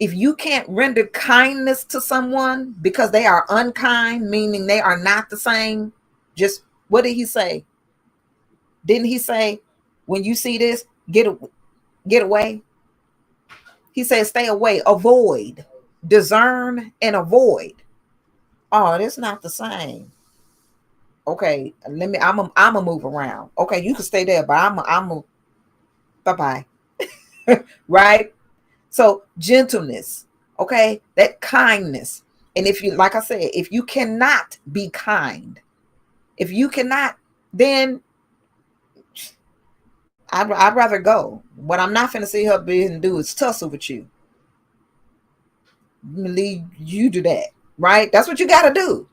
A: If you can't render kindness to someone because they are unkind, meaning they are not the same, just, what did he say? Didn't he say, when you see this, get away? He said, stay away, avoid, discern and avoid. Oh, that's not the same. Okay, I'm a move around. Okay, you can stay there, but I'm a bye-bye. Right? So gentleness, okay, that kindness. And if you, like I said, if you cannot be kind, if you cannot, then I'd rather go. What I'm not finna see her and do is tussle with you. Leave you do that, right? That's what you got to do.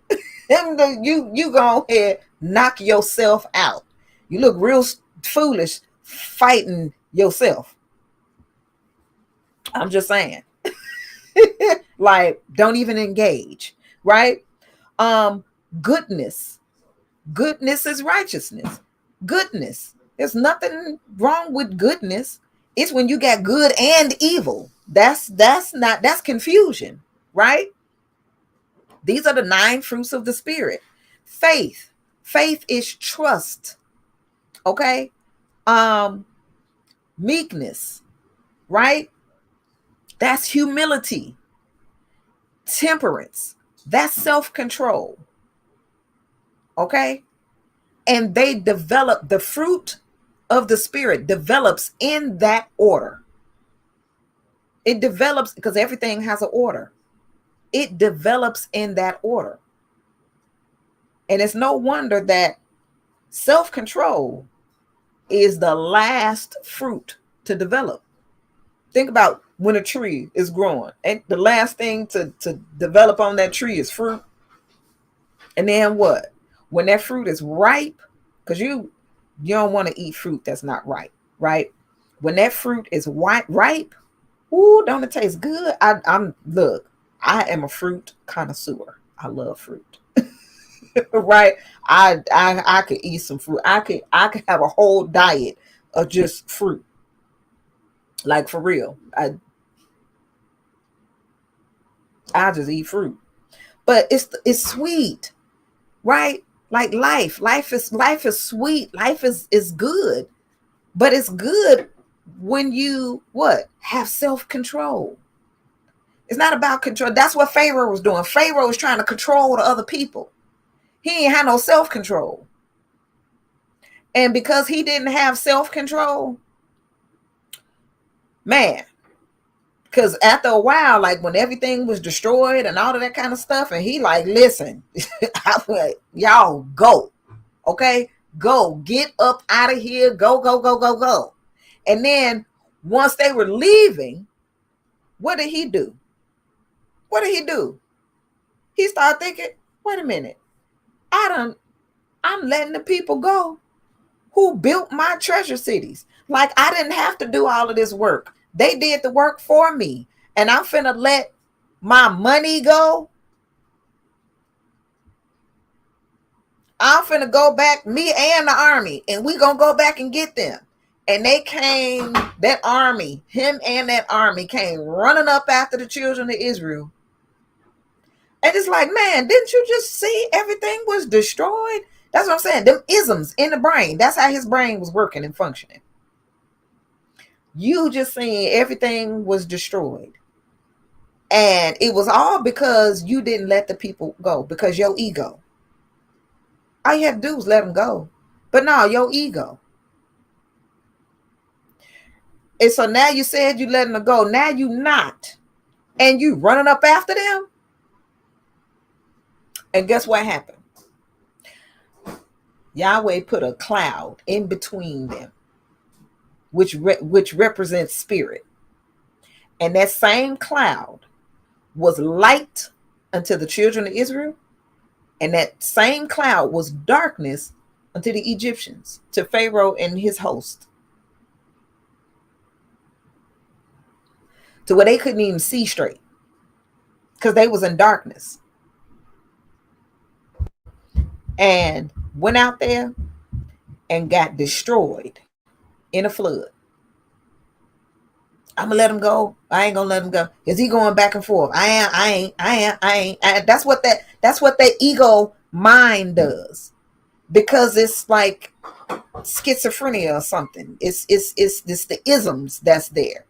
A: You go ahead, knock yourself out. You look real foolish fighting yourself. I'm just saying. Like, don't even engage, right? Goodness. Goodness is righteousness. Goodness. There's nothing wrong with goodness. It's when you got good and evil. That's confusion, right? These are the 9 fruits of the spirit. Faith. Faith is trust. Okay? Meekness, right? That's humility. Temperance. That's self-control. Okay? And they develop, the fruit of the spirit develops in that order. It develops because everything has an order. It develops in that order. And it's no wonder that self-control is the last fruit to develop. Think about when a tree is growing. And the last thing to develop on that tree is fruit. And then what? When that fruit is ripe, because you don't want to eat fruit that's not ripe, right? When that fruit is ripe, ooh, don't it taste good? Look, I am a fruit connoisseur. I love fruit. Right? I could eat some fruit. I could have a whole diet of just fruit. Like for real. I just eat fruit. But it's sweet, right? Like life is sweet. Life is good. But it's good when you what? Have self-control. It's not about control. That's what Pharaoh was doing. Pharaoh was trying to control the other people. He ain't had no self-control. And because he didn't have self-control, man, because after a while, like when everything was destroyed and all of that kind of stuff, and he like, listen, y'all go, okay? Go, get up out of here, go, go, go, go, go. And then once they were leaving, what did he do? What did he do? He started thinking, wait a minute, I'm letting the people go who built my treasure cities. Like I didn't have to do all of this work. They did the work for me. And I'm finna let my money go. I'm finna go back, me and the army, and we gonna go back and get them. And they came, that army, him and that army came running up after the children of Israel. And it's like, man, didn't you just see everything was destroyed? That's what I'm saying. Them isms in the brain. That's how his brain was working and functioning. You just seeing everything was destroyed. And it was all because you didn't let the people go, because your ego. All you have to do is let them go. But no, your ego. And so now you said you letting them go. Now you not. And you running up after them. And guess what happened? Yahweh put a cloud in between them, which represents spirit. And that same cloud was light unto the children of Israel. And that same cloud was darkness unto the Egyptians, to Pharaoh and his host. To where they couldn't even see straight because they was in darkness. And went out there and got destroyed in a flood. I'm gonna let him go. I ain't gonna let him go. Is he going back and forth? I ain't. That's what that ego mind does, because it's like schizophrenia or something. It's the isms that's there.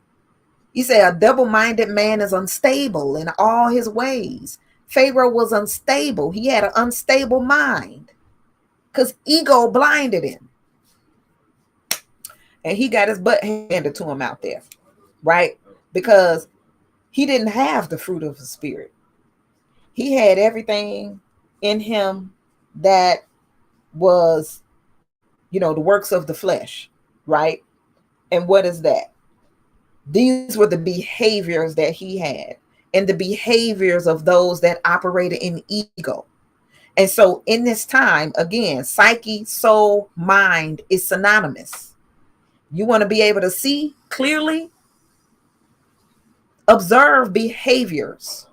A: You say a double-minded man is unstable in all his ways. Pharaoh was unstable. He had an unstable mind because ego blinded him. And he got his butt handed to him out there, right? Because he didn't have the fruit of the spirit. He had everything in him that was, the works of the flesh, right? And what is that? These were the behaviors that he had, and the behaviors of those that operated in ego. And so in this time, again, psyche, soul, mind is synonymous. You want to be able to see clearly, observe behaviors,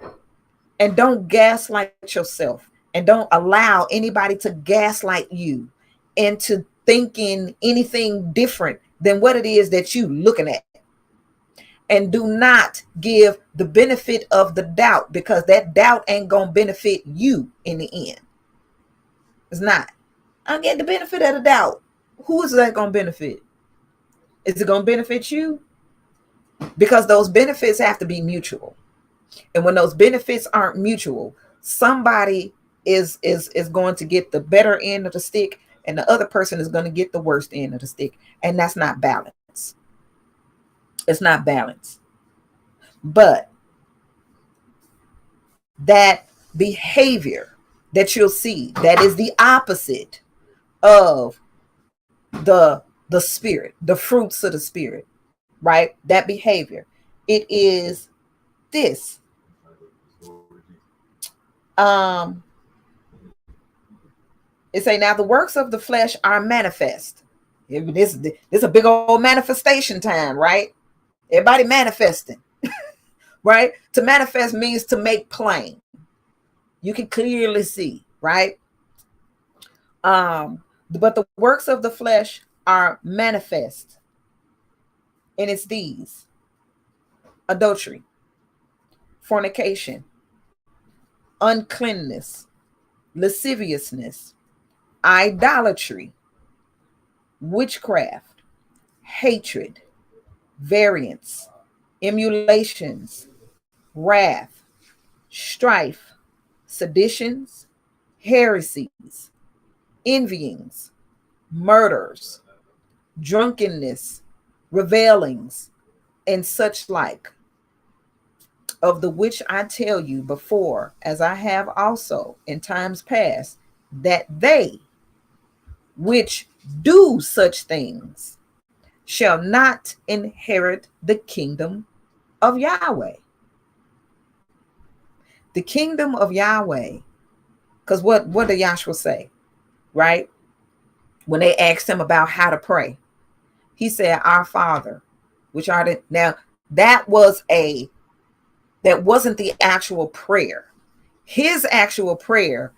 A: and don't gaslight yourself, and don't allow anybody to gaslight you into thinking anything different than what it is that you looking at. And do not give the benefit of the doubt, because that doubt ain't going to benefit you in the end. It's not. I'm getting the benefit of the doubt. Who is that going to benefit? Is it going to benefit you? Because those benefits have to be mutual. And when those benefits aren't mutual, somebody is going to get the better end of the stick, and the other person is going to get the worst end of the stick. And that's not balance. It's not balance. But that behavior that you'll see, that is the opposite of the spirit, the fruits of the spirit, right? That behavior It is this. It say, now the works of the flesh are manifest. This is a big old manifestation time, right? Everybody manifesting, right? To manifest means to make plain. You can clearly see, right? But the works of the flesh are manifest. And it's these: adultery, fornication, uncleanness, lasciviousness, idolatry, witchcraft, hatred, variance, emulations, wrath, strife, seditions, heresies, envyings, murders, drunkenness, revelings, and such like, of the which I tell you before, as I have also in times past, that they which do such things shall not inherit the kingdom of Yahweh. The kingdom of Yahweh, because what did Yahshua say, right? When they asked him about how to pray, he said, "Our Father, which art in..." Now, that wasn't the actual prayer. His actual prayer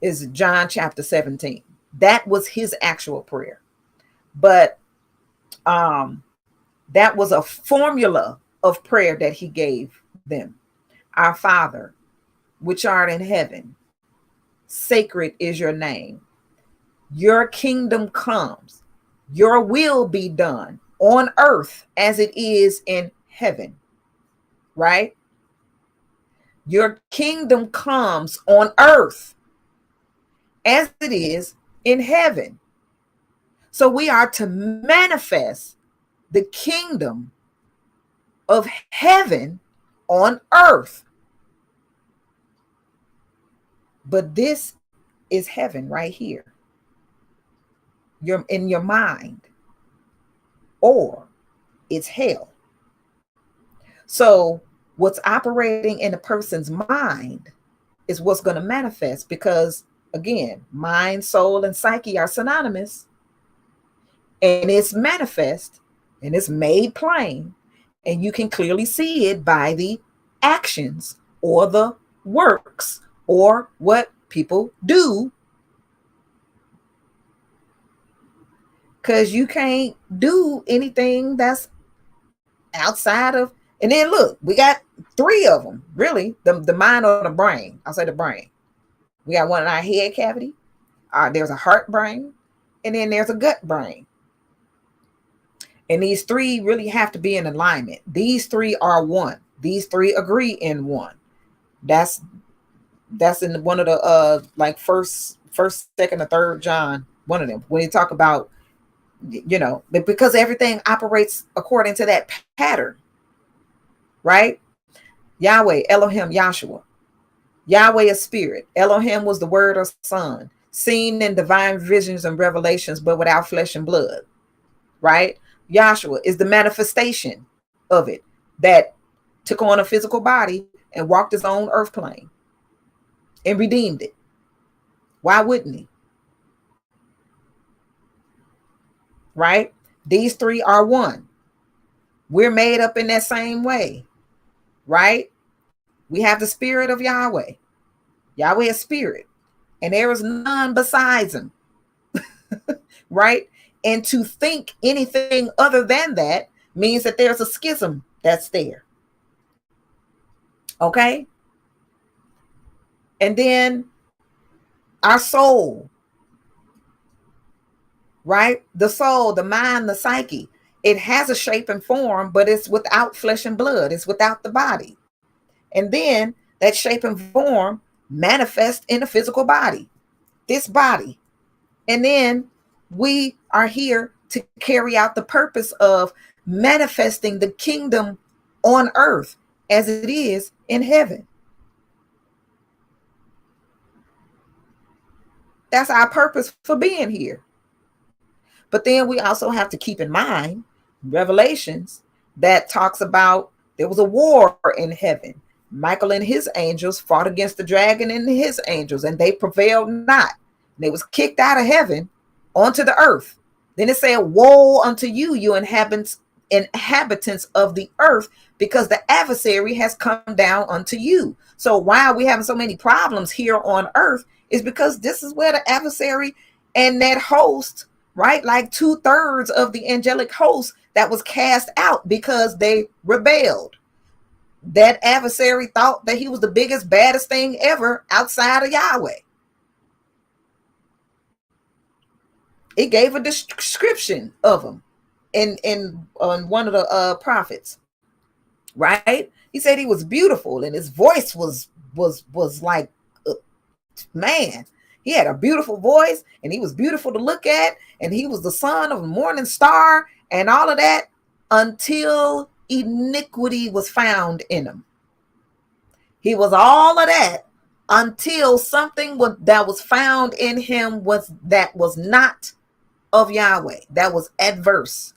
A: is John chapter 17. That was his actual prayer. But that was a formula of prayer that he gave them. Our Father, which art in heaven, sacred is your name. Your kingdom comes. Your will be done on earth as it is in heaven. Right? Your kingdom comes on earth as it is in heaven. So we are to manifest the kingdom of heaven on earth. But this is heaven right here. You're in your mind, or it's hell. So what's operating in a person's mind is what's going to manifest, because again, mind, soul, and psyche are synonymous, and it's manifest and it's made plain, and you can clearly see it by the actions or the works or what people do, because you can't do anything that's outside of. And then look, we got three of them, really, the mind or the brain. I'll say the brain. We got one in our head cavity. There's a heart brain, and then there's a gut brain. And these three really have to be in alignment. These three are one. These three agree in one. That's in one of the like first, second, or third John. One of them, when you talk about, because everything operates according to that pattern, right? Yahweh, Elohim, Yahshua. Yahweh is spirit. Elohim was the word or son, seen in divine visions and revelations, but without flesh and blood, right? Yahshua is the manifestation of it, that took on a physical body and walked his own earth plane and redeemed it. Why wouldn't he? Right? These three are one. We're made up in that same way, right? We have the spirit of Yahweh. Yahweh is spirit, and there is none besides him, right? And to think anything other than that means that there's a schism that's there. Okay? And then our soul, right? The soul, the mind, the psyche, it has a shape and form, but it's without flesh and blood. It's without the body. And then that shape and form manifests in a physical body, this body. And then we are here to carry out the purpose of manifesting the kingdom on earth as it is in heaven. That's our purpose for being here. But then we also have to keep in mind Revelations that talks about There was a war in heaven. Michael and his angels fought against the dragon and his angels, and they prevailed not. They was kicked out of heaven onto the earth. Then it said, woe unto you, you inhabitants of the earth, because the adversary has come down unto you. So why are we having so many problems here on earth is because this is where the adversary and that host, right? Like 2/3 of the angelic host that was cast out because they rebelled. That adversary thought that he was the biggest, baddest thing ever outside of Yahweh. It gave a description of him in one of the prophets, right? He said he was beautiful, and his voice was like, man, he had a beautiful voice, and he was beautiful to look at, and he was the son of a morning star, and all of that, until iniquity was found in him. He was all of that until something that was found in him was not of Yahweh, that was adverse.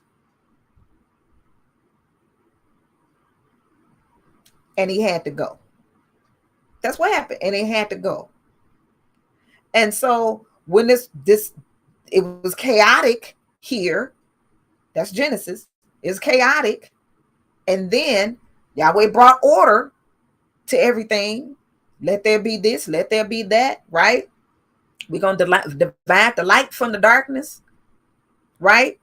A: And he had to go. That's what happened. And he had to go. And so when it was chaotic here, that's Genesis, it's chaotic. And then Yahweh brought order to everything. Let there be this, let there be that, right? We're going to divide the light from the darkness, right?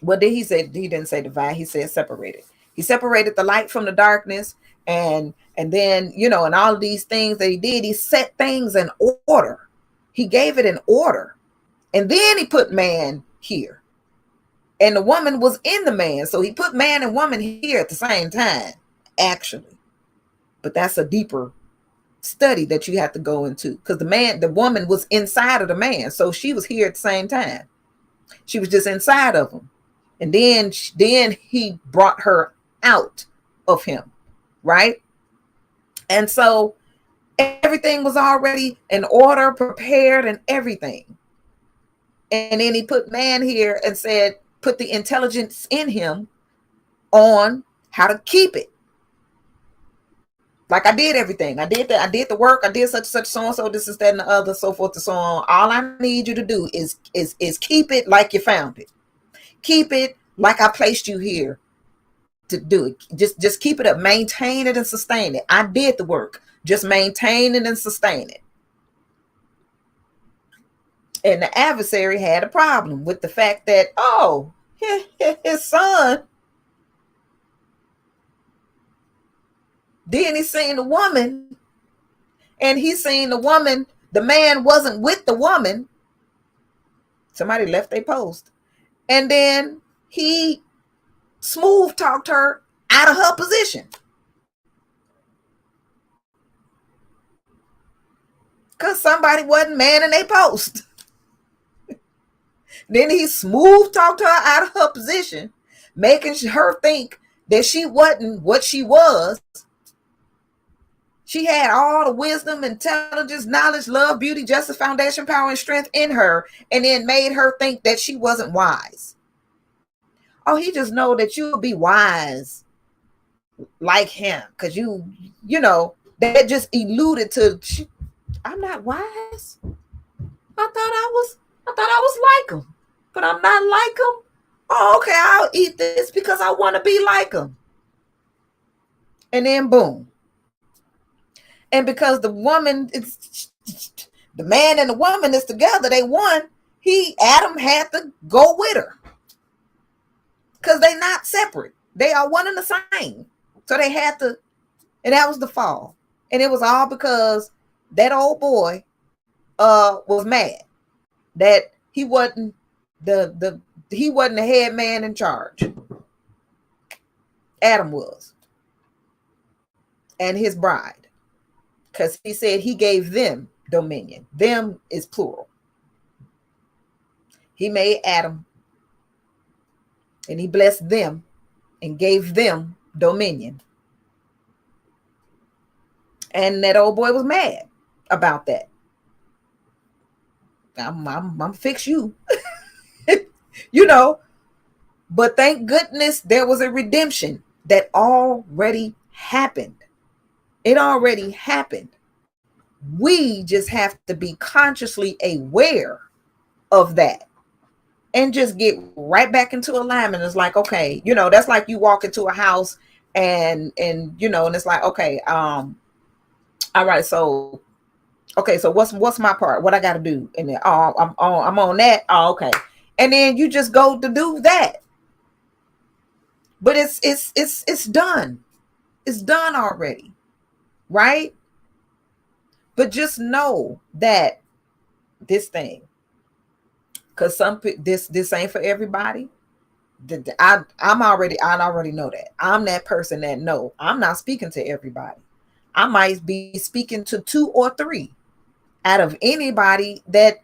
A: What did he say? He didn't say divide, he said separated. He separated the light from the darkness, and then, and all of these things that he did, he set things in order. He gave it an order. And then he put man here. And the woman was in the man. So he put man and woman here at the same time, actually. But that's a deeper study that you have to go into, because the woman was inside of the man. So she was here at the same time. She was just inside of him. And then he brought her out of him, right? And so everything was already in order, prepared, and everything. And then he put man here and said, put the intelligence in him on how to keep it. Like I did everything. I did the work. I did such, so and so, this is that and the other, so forth and so on. All I need you to do is keep it like you found it. Keep it like I placed you here to do it. Just keep it up. Maintain it and sustain it. I did the work. Just maintain it and sustain it. And the adversary had a problem with the fact that, his son. Then he seen the woman, and he seen the woman. The man wasn't with the woman. Somebody left their post. And then he smooth talked her out of her position. Because somebody wasn't manning their post. Then he smooth talked her out of her position, making her think that she wasn't what she was. She had all the wisdom, intelligence, knowledge, love, beauty, justice, foundation, power, and strength in her, and then made her think that she wasn't wise. Oh, he just know that you'll be wise like him, because you that just alluded to, I'm not wise. I thought I was like him, but I'm not like him. Oh, okay, I'll eat this because I want to be like him. And then boom. And because the man and the woman is together, they won. Adam had to go with her. Because they're not separate. They are one and the same. So they had to, and that was the fall. And it was all because that old boy was mad that he wasn't the head man in charge. Adam was. And his bride. Because he said he gave them dominion. Them is plural. He made Adam, and he blessed them and gave them dominion. And that old boy was mad about that. I'm fix you. But thank goodness there was a redemption that already happened. It already happened. We just have to be consciously aware of that and just get right back into alignment. It's like, okay, that's like you walk into a house and and it's like, okay, all right, so okay, so what's my part? What I got to do? And then, oh, I'm on that. Oh, okay, and then you just go to do that. But it's done. It's done already, right? But just know that this thing, because this ain't for everybody. I already know that. I'm that person that no, I'm not speaking to everybody. I might be speaking to 2 or 3 out of anybody that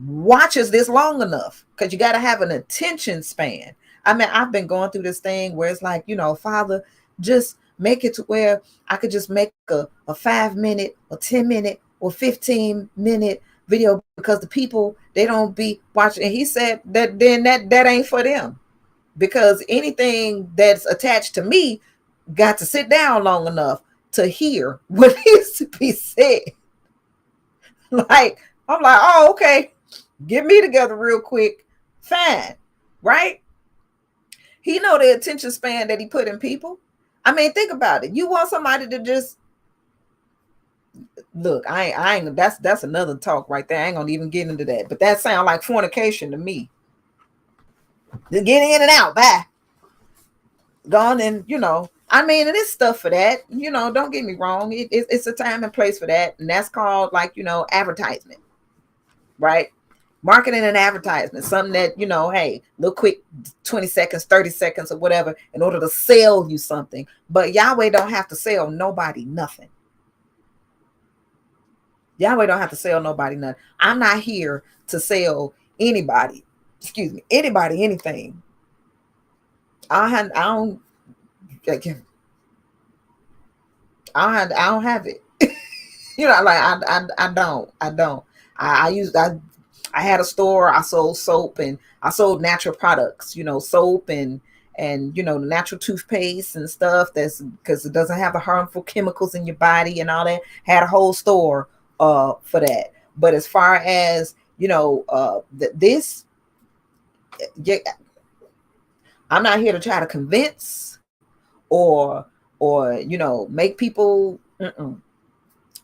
A: watches this long enough, because you got to have an attention span. I mean, I've been going through this thing where it's like, Father, just make it to where I could just make a 5-minute or 10-minute or 15-minute video, because the people, they don't be watching. And he said that then that ain't for them, because anything that's attached to me got to sit down long enough to hear what needs to be said. Like, I'm like, oh, okay, get me together real quick. Fine. Right? He know the attention span that he put in people. I mean, think about it. You want somebody to just look, I ain't that's another talk right there. I ain't gonna even get into that. But that sounds like fornication to me. Just get in and out, bye. Gone. And I mean, it is stuff for that. Don't get me wrong. It's a time and place for that. And that's called, like, advertisement. Right? Marketing and advertisement, something that, hey, little quick 20 seconds, 30 seconds or whatever, in order to sell you something. But Yahweh don't have to sell nobody nothing. Yahweh don't have to sell nobody nothing. I'm not here to sell anybody, anything. I don't have it. Like I don't. I had a store. I sold soap and I sold natural products, soap and natural toothpaste and stuff, that's because it doesn't have the harmful chemicals in your body and all that. Had a whole store for that. But as far as this, yeah, I'm not here to try to convince or make people.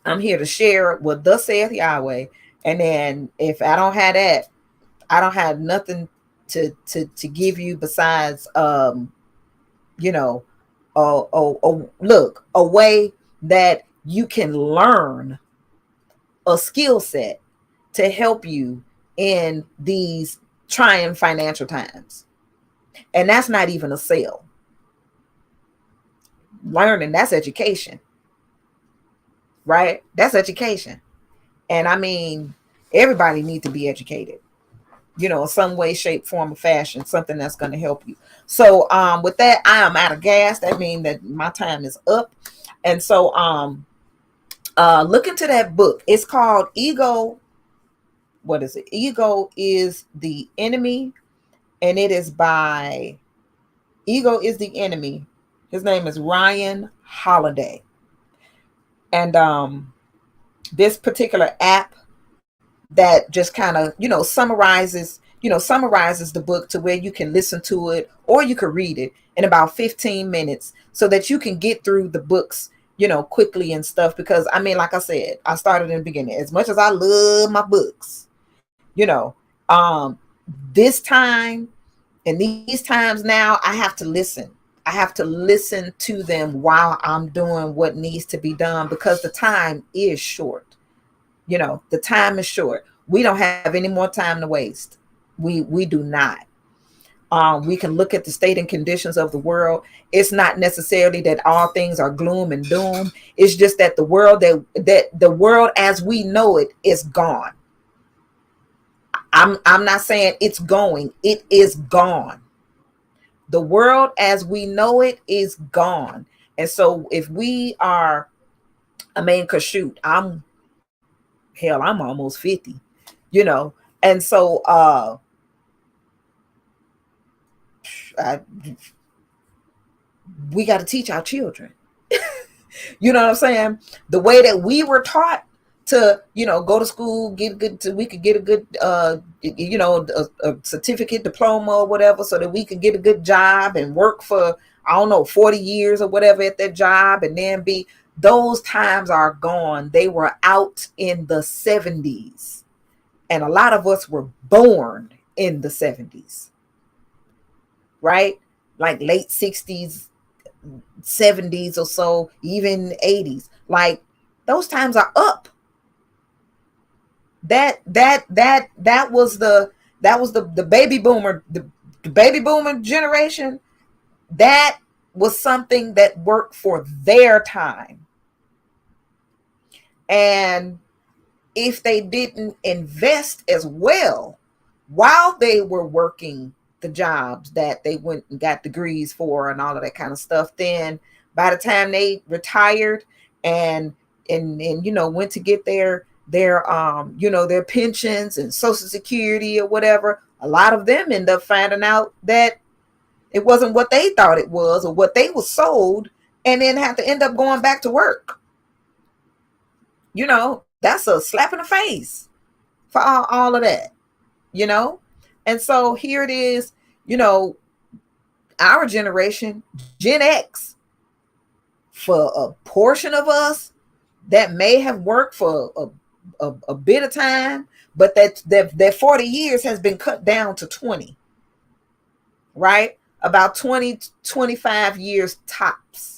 A: I'm here to share what thus saith Yahweh. And then if I don't have that, I don't have nothing to give you besides look, a way that you can learn a skill set to help you in these trying financial times. And that's not even a sale. Learning, that's education. Right? That's education. And I mean, everybody needs to be educated, some way, shape, form, or fashion, something that's going to help you. So with that, I am out of gas. That means that my time is up. And so look into that book. It's called Ego. What is it? Ego is the Enemy. And it is by Ego is the Enemy. His name is Ryan Holiday. And this particular app that just kind of, summarizes the book to where you can listen to it or you can read it in about 15 minutes so that you can get through the books, quickly and stuff. Because I mean, like I said, I started in the beginning, as much as I love my books, this time and these times now, I have to listen. I have to listen to them while I'm doing what needs to be done, because the time is short. The time is short. We don't have any more time to waste. We do not. We can look at the state and conditions of the world. It's not necessarily that all things are gloom and doom. It's just that the world that the world as we know it is gone. I'm not saying it's going. It is gone. The world as we know it is gone. And so if we are, I mean, cause shoot, I'm almost 50, and so we got to teach our children. You know what I'm saying? The way that we were taught to, go to school, get a good, we could get a good, a certificate, diploma or whatever, so that we could get a good job and work for, I don't know, 40 years or whatever at that job, and then those times are gone. They were out in the 70s. And a lot of us were born in the 70s, right? Like late 60s, 70s or so, even 80s. Like those times are up. That was the baby boomer, the baby boomer generation. That was something that worked for their time. And if they didn't invest as well while they were working the jobs that they went and got degrees for and all of that kind of stuff, then by the time they retired and went to get their pensions and Social Security or whatever, a lot of them end up finding out that it wasn't what they thought it was or what they were sold, and then have to end up going back to work. That's a slap in the face for all of that, And so here it is, our generation, Gen X, for a portion of us that may have worked for a bit of time, but that 40 years has been cut down to 20, right? About 20, 25 years tops.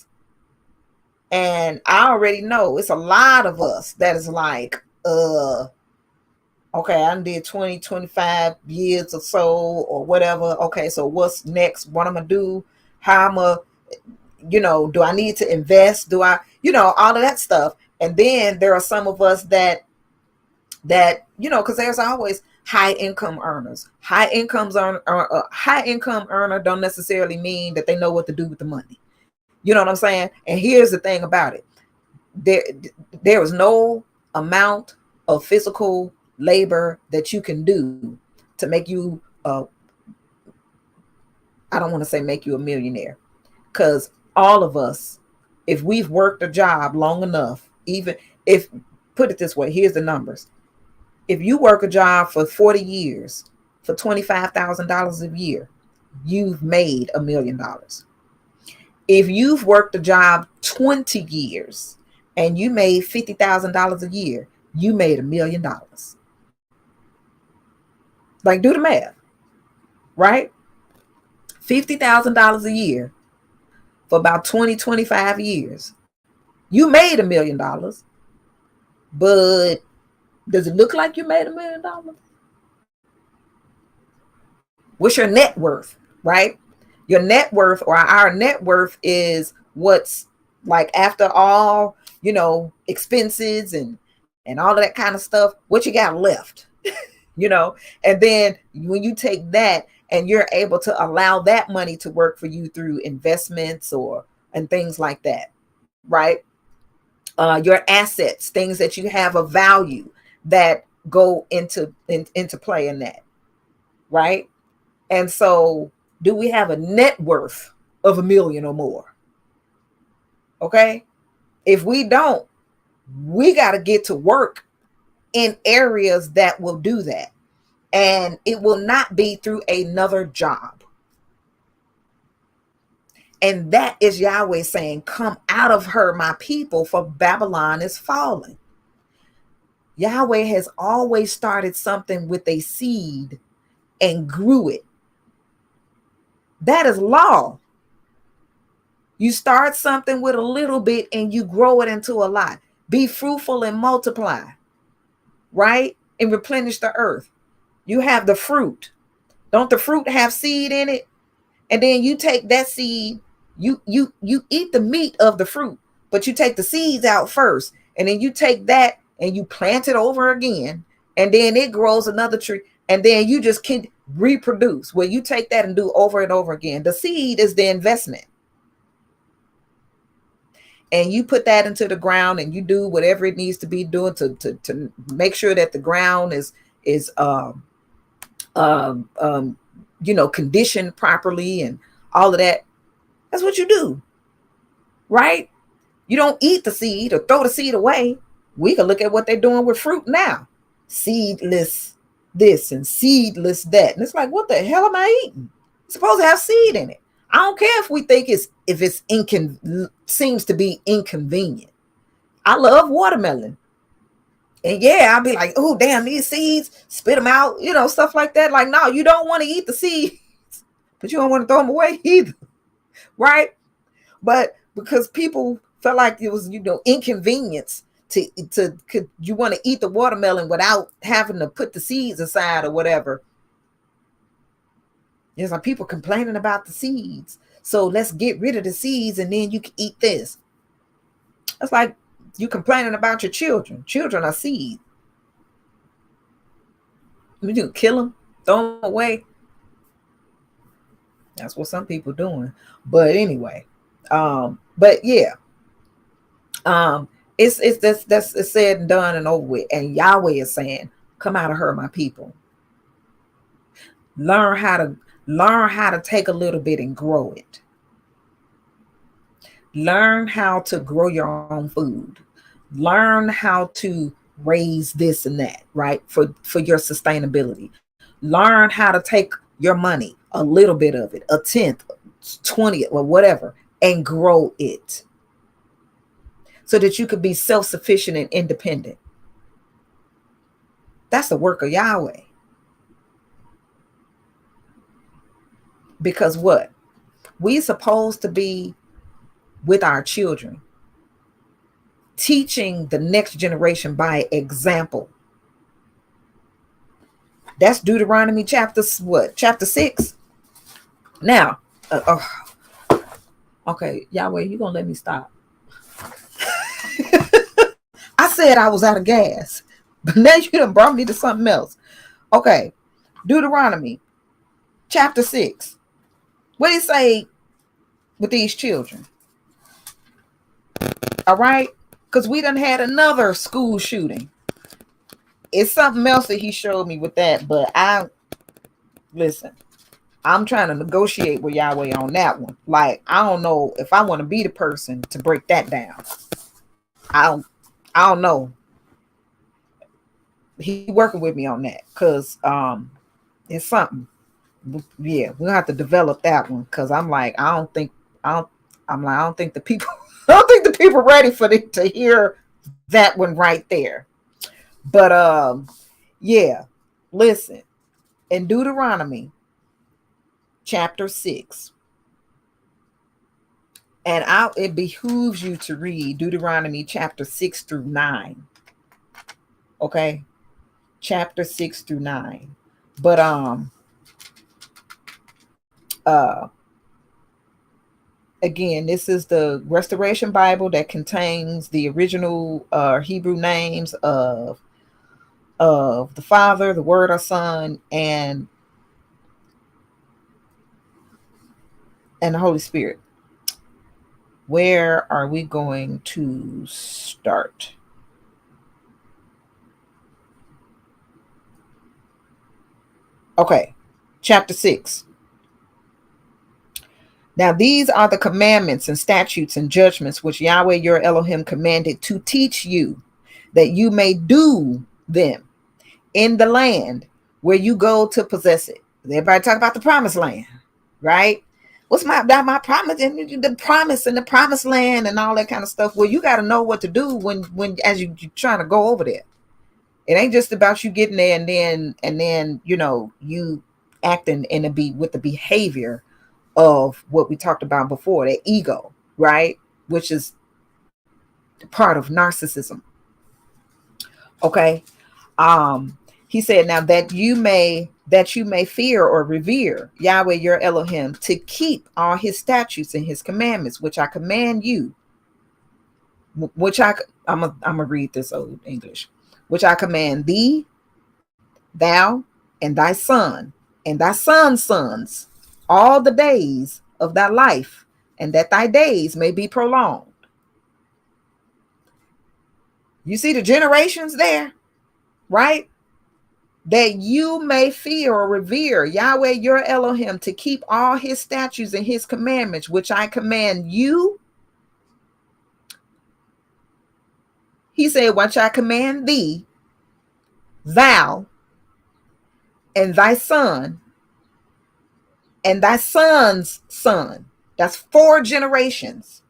A: And I already know it's a lot of us that is like, okay, I did 20, 25 years or so or whatever. Okay, so what's next? What I'm going to do? How I'm going to, do I need to invest? Do I, all of that stuff. And then there are some of us that, because there's always high income earners. High income earner don't necessarily mean that they know what to do with the money. You know what I'm saying? And here's the thing about it. There is no amount of physical labor that you can do to make you, I don't want to say make you a millionaire, because all of us, if we've worked a job long enough, even if, put it this way, here's the numbers. If you work a job for 40 years for $25,000 a year, you've made $1 million. If you've worked a job 20 years and you made $50,000 a year, you made $1 million. Like, do the math, right? $50,000 a year for about 20, 25 years. You made $1 million, but does it look like you made $1 million? What's your net worth, right? Your net worth, or our net worth, is what's like after all, expenses and all of that kind of stuff, what you got left, and then when you take that and you're able to allow that money to work for you through investments and things like that, right? Your assets, things that you have of value that go into play in that, right? And so, do we have a net worth of $1 million or more? Okay. If we don't, we got to get to work in areas that will do that. And it will not be through another job. And that is Yahweh saying, come out of her, my people, for Babylon is fallen. Yahweh has always started something with a seed and grew it. That is law. You start something with a little bit and you grow it into a lot. Be fruitful and multiply, right? And replenish the earth. You have the fruit. Don't the fruit have seed in it? And then you take that seed, you eat the meat of the fruit, but you take the seeds out first. And then you take that and you plant it over again. And then it grows another tree. And then you just can reproduce, where you take that and do over and over again. The seed is the investment. And you put that into the ground and you do whatever it needs to be doing to make sure that the ground is conditioned properly and all of that. That's what you do. right? You don't eat the seed or throw the seed away. We can look at what they're doing with fruit now. Seedless this and seedless that. And it's like, what the hell am I eating? It's supposed to have seed in it. I don't care if we think it's seems to be inconvenient. I love watermelon. And yeah, I'll be like, oh, damn, these seeds, spit them out, stuff like that. Like, no, you don't want to eat the seeds, but you don't want to throw them away either, right? But because people felt like it was, inconvenience could you want to eat the watermelon without having to put the seeds aside or whatever. There's like people complaining about the seeds. So let's get rid of the seeds and then you can eat this. It's like you complaining about your children. Children are seed. You do kill them, throw them away. That's what some people doing. But anyway, but yeah, it's said and done and over with. And Yahweh is saying, "Come out of her, my people. Learn how to take a little bit and grow it. Learn how to grow your own food. Learn how to raise this and that, right? For your sustainability. Learn how to take your money, a little bit of it, a 10th, 20th, or whatever, and grow it so that you could be self-sufficient and independent." That's the work of Yahweh. Because what? We're supposed to be with our children, teaching the next generation by example. That's Deuteronomy chapter 6. Now, okay, Yahweh, you gonna let me stop? I said I was out of gas, but now you done brought me to something else. Okay, Deuteronomy chapter 6. What do you say with these children? All right, because we done had another school shooting. It's something else that he showed me with that, but listen, I'm trying to negotiate with Yahweh on that one. Like, I don't know if I want to be the person to break that down. I don't know. He working with me on that because it's something. Yeah, we'll have to develop that one because I'm like, I don't think the people I don't think the people ready for to hear that one right there. But yeah, listen, in Deuteronomy chapter 6, and it behooves you to read Deuteronomy chapter 6 through 9. Okay, chapter 6 through 9. But again, this is the Restoration Bible that contains the original Hebrew names of the Father, the Word, or Son, and the Holy Spirit. Where are we going to start? Okay, chapter 6. Now these are the commandments and statutes and judgments which Yahweh your Elohim commanded to teach you, that you may do them in the land where you go to possess it. Everybody talk about the promised land, right? What's my promise, and the promise and the promised land and all that kind of stuff? Well, you got to know what to do when as you're trying to go over there. It ain't just about you getting there and then you acting with the behavior of what we talked about before, the ego, right? Which is part of narcissism. Okay. He said, now that you may fear or revere Yahweh your Elohim, to keep all his statutes and his commandments, which I command you, I'm gonna read this old English, which I command thee, thou, and thy son, and thy son's sons, all the days of thy life, and that thy days may be prolonged. You see the generations there, right? That you may fear or revere Yahweh your Elohim, to keep all his statutes and his commandments, which I command you, He said, "What I command thee, thou and thy son and thy son's son." That's 4 generations.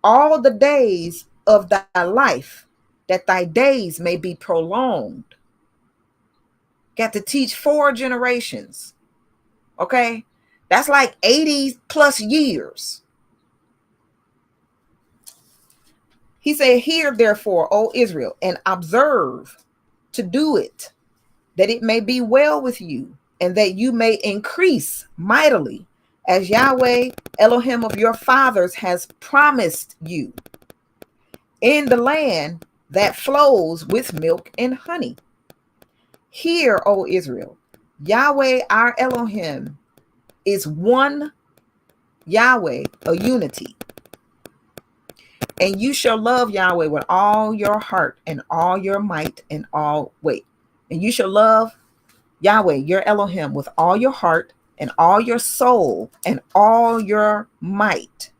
A: "All the days of thy life, that thy days may be prolonged." Got to teach 4 generations. Okay? That's like 80 plus years. He said, "Hear therefore, O Israel, and observe to do it, that it may be well with you, and that you may increase mightily, as Yahweh Elohim of your fathers has promised you, in the land that flows with milk and honey. Hear, O Israel, Yahweh our Elohim is one Yahweh, a unity. And you shall love Yahweh with all your heart and all your might and all weight. And you shall love Yahweh, your Elohim, with all your heart and all your soul and all your might.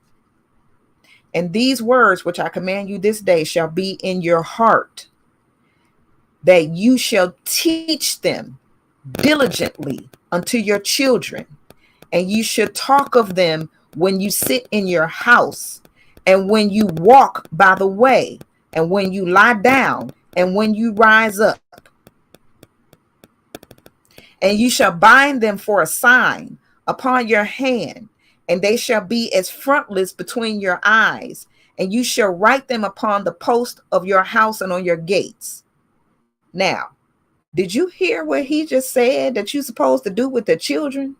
A: And these words which I command you this day shall be in your heart, that you shall teach them diligently unto your children, and you should talk of them when you sit in your house, and when you walk by the way, and when you lie down, and when you rise up. And you shall bind them for a sign upon your hand, and they shall be as frontlets between your eyes, and you shall write them upon the post of your house and on your gates. Now, did you hear what he just said that you're supposed to do with the children?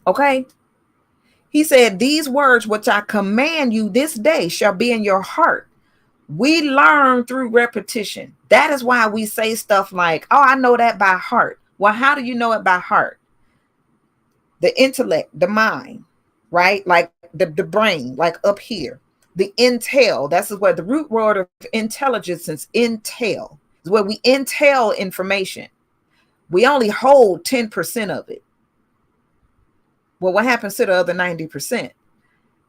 A: Okay. He said, "These words which I command you this day shall be in your heart." We learn through repetition. That is why we say stuff like, "Oh, I know that by heart." Well, how do you know it by heart? The intellect, the mind, right? Like the brain, like up here. The intel, that's where the root word of intelligence is intel. Is where we intel information. We only hold 10% of it. Well, what happens to the other 90%?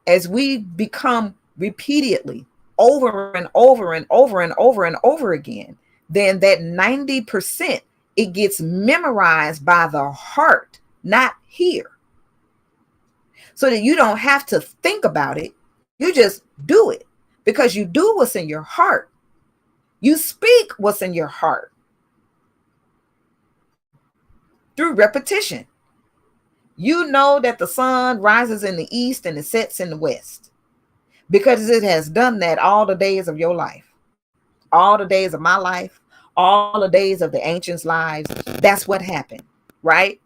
A: As we become repeatedly over and over and over and over and over again, then that 90%, it gets memorized by the heart, not here. So that you don't have to think about it. You just do it, because you do what's in your heart. You speak what's in your heart through repetition. You know that the sun rises in the east and it sets in the west, because it has done that all the days of your life, all the days of my life, all the days of the ancients' lives. That's what happened, right?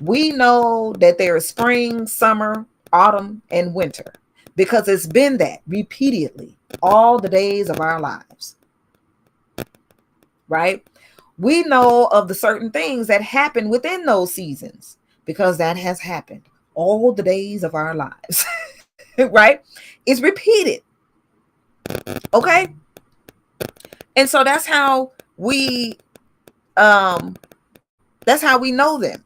A: We know that there is spring, summer, autumn, and winter, because it's been that repeatedly all the days of our lives, right? We know of the certain things that happen within those seasons, because that has happened all the days of our lives, right? It's repeated. Okay. And so that's how we know them.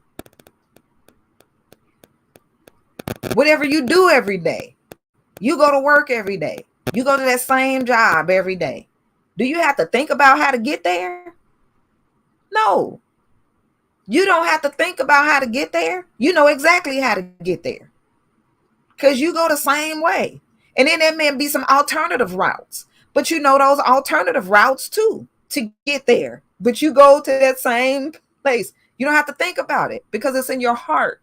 A: Whatever you do every day, you go to work every day, you go to that same job every day. Do you have to think about how to get there? No, you don't have to think about how to get there. You know exactly how to get there, because you go the same way. And then there may be some alternative routes, but you know those alternative routes too to get there. But you go to that same place. You don't have to think about it, because it's in your heart.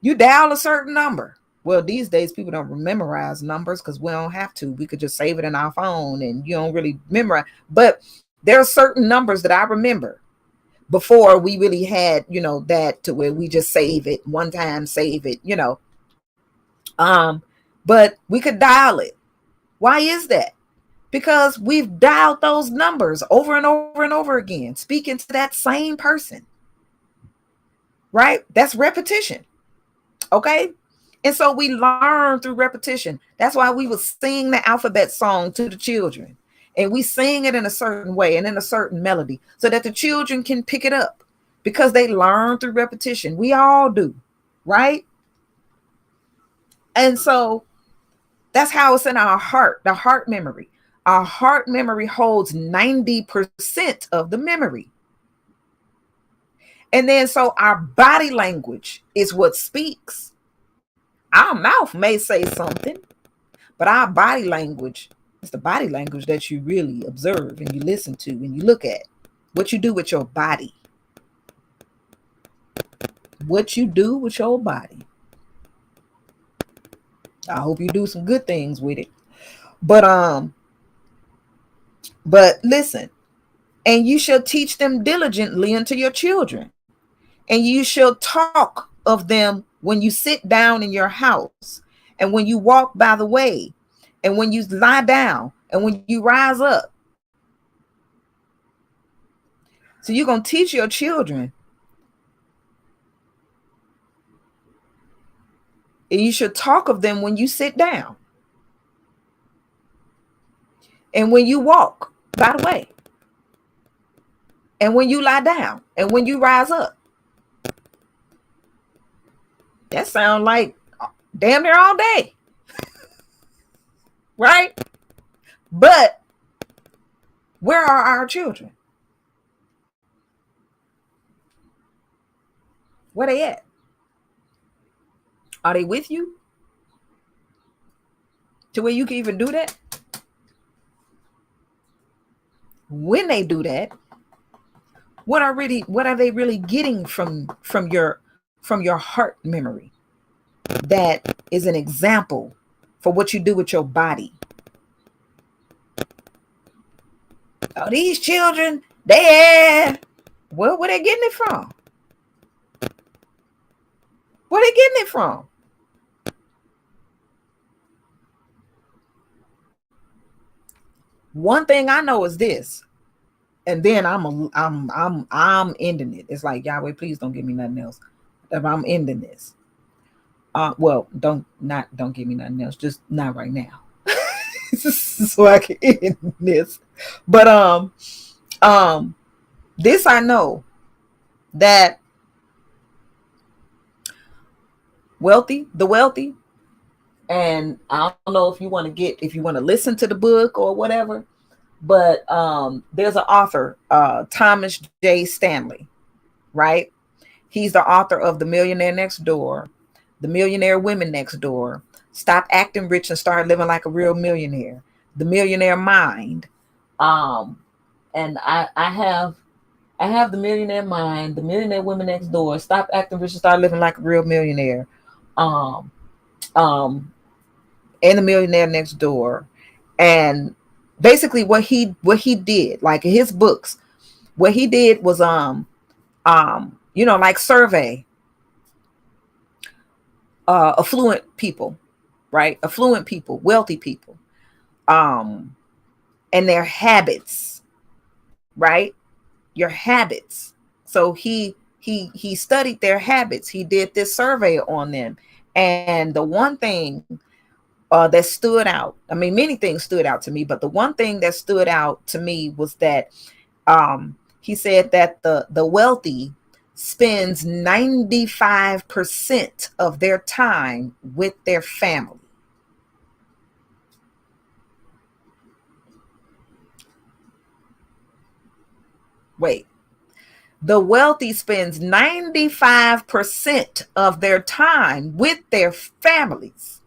A: You dial a certain number. Well, these days people don't memorize numbers, because we don't have to. We could just save it in our phone, and you don't really memorize. But there are certain numbers that I remember before we really had, that to where we just save it one time, save it, but we could dial it. Why is that? Because we've dialed those numbers over and over and over again, speaking to that same person, right? That's repetition. Okay. And so we learn through repetition. That's why we would sing the alphabet song to the children. And we sing it in a certain way and in a certain melody, so that the children can pick it up, because they learn through repetition. We all do, right? And so That's how it's in our heart, the heart memory. Our heart memory holds 90% of the memory. And then so our body language is what speaks. Our mouth may say something, but our body language is the body language that you really observe and you listen to and you look at. What you do with your body. What you do with your body. I hope you do some good things with it. But listen, and you shall teach them diligently unto your children, and you shall talk of them when you sit down in your house, and when you walk by the way, and when you lie down, and when you rise up. So you're going to teach your children. And you should talk of them when you sit down, and when you walk by the way, and when you lie down, and when you rise up. That sounds like damn near all day. Right? But where are our children? Where they at? Are they with you? To where you can even do that? When they do that, what are they really getting from your heart memory? That is an example for what you do with your body. Oh, these children, where they getting it from? Where they getting it from? One thing I know is this, and then I'm ending it. It's like, Yahweh, please don't give me nothing else. I'm ending this. Well, don't give me nothing else. Just not right now. So I can end this. But this I know, that the wealthy, and I don't know if you want to listen to the book or whatever, but there's an author, Thomas J. Stanley, right? He's the author of The Millionaire Next Door, The Millionaire Women Next Door, Stop Acting Rich and Start Living Like a Real Millionaire, The Millionaire Mind. And I have The Millionaire Mind, The Millionaire Women Next Door, Stop Acting Rich and Start Living Like a Real Millionaire, and The Millionaire Next Door. And basically what he did, like his books, what he did was like survey affluent people, right? Affluent people, wealthy people, and their habits, right? Your habits. So he studied their habits. He did this survey on them. And the one thing that stood out, I mean, many things stood out to me, but the one thing that stood out to me was that he said that the wealthy spends 95% of their time with their family. Wait, the wealthy spends 95% of their time with their families.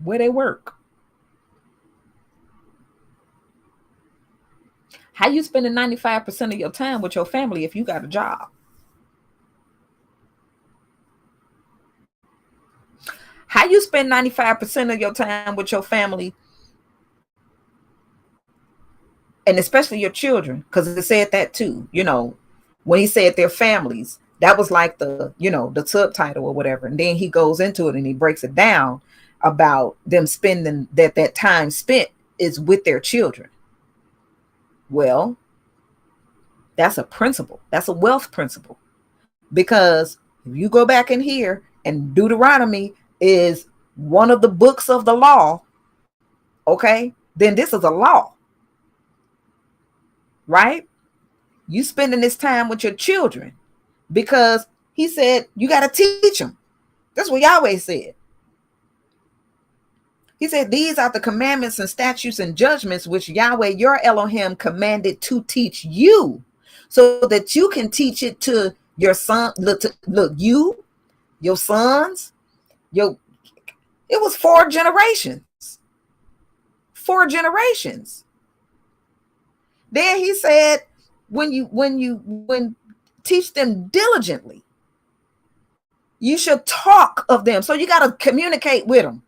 A: Where they work. How you spending 95% of your time with your family if you got a job? How you spend 95% of your time with your family, and especially your children, because it said that too, when he said their families, that was like the subtitle or whatever. And then he goes into it and he breaks it down about them spending that time spent is with their children. Well, that's a principle. That's a wealth principle. Because if you go back in here, and Deuteronomy is one of the books of the law, okay, then this is a law, right? You spending this time with your children. because he said, you got to teach them. That's what Yahweh said. He said, these are the commandments and statutes and judgments which Yahweh, your Elohim, commanded to teach you, so that you can teach it to your son. Look, you, your sons, it was 4 generations. 4 generations. Then he said, when teach them diligently, you should talk of them. So you got to communicate with them.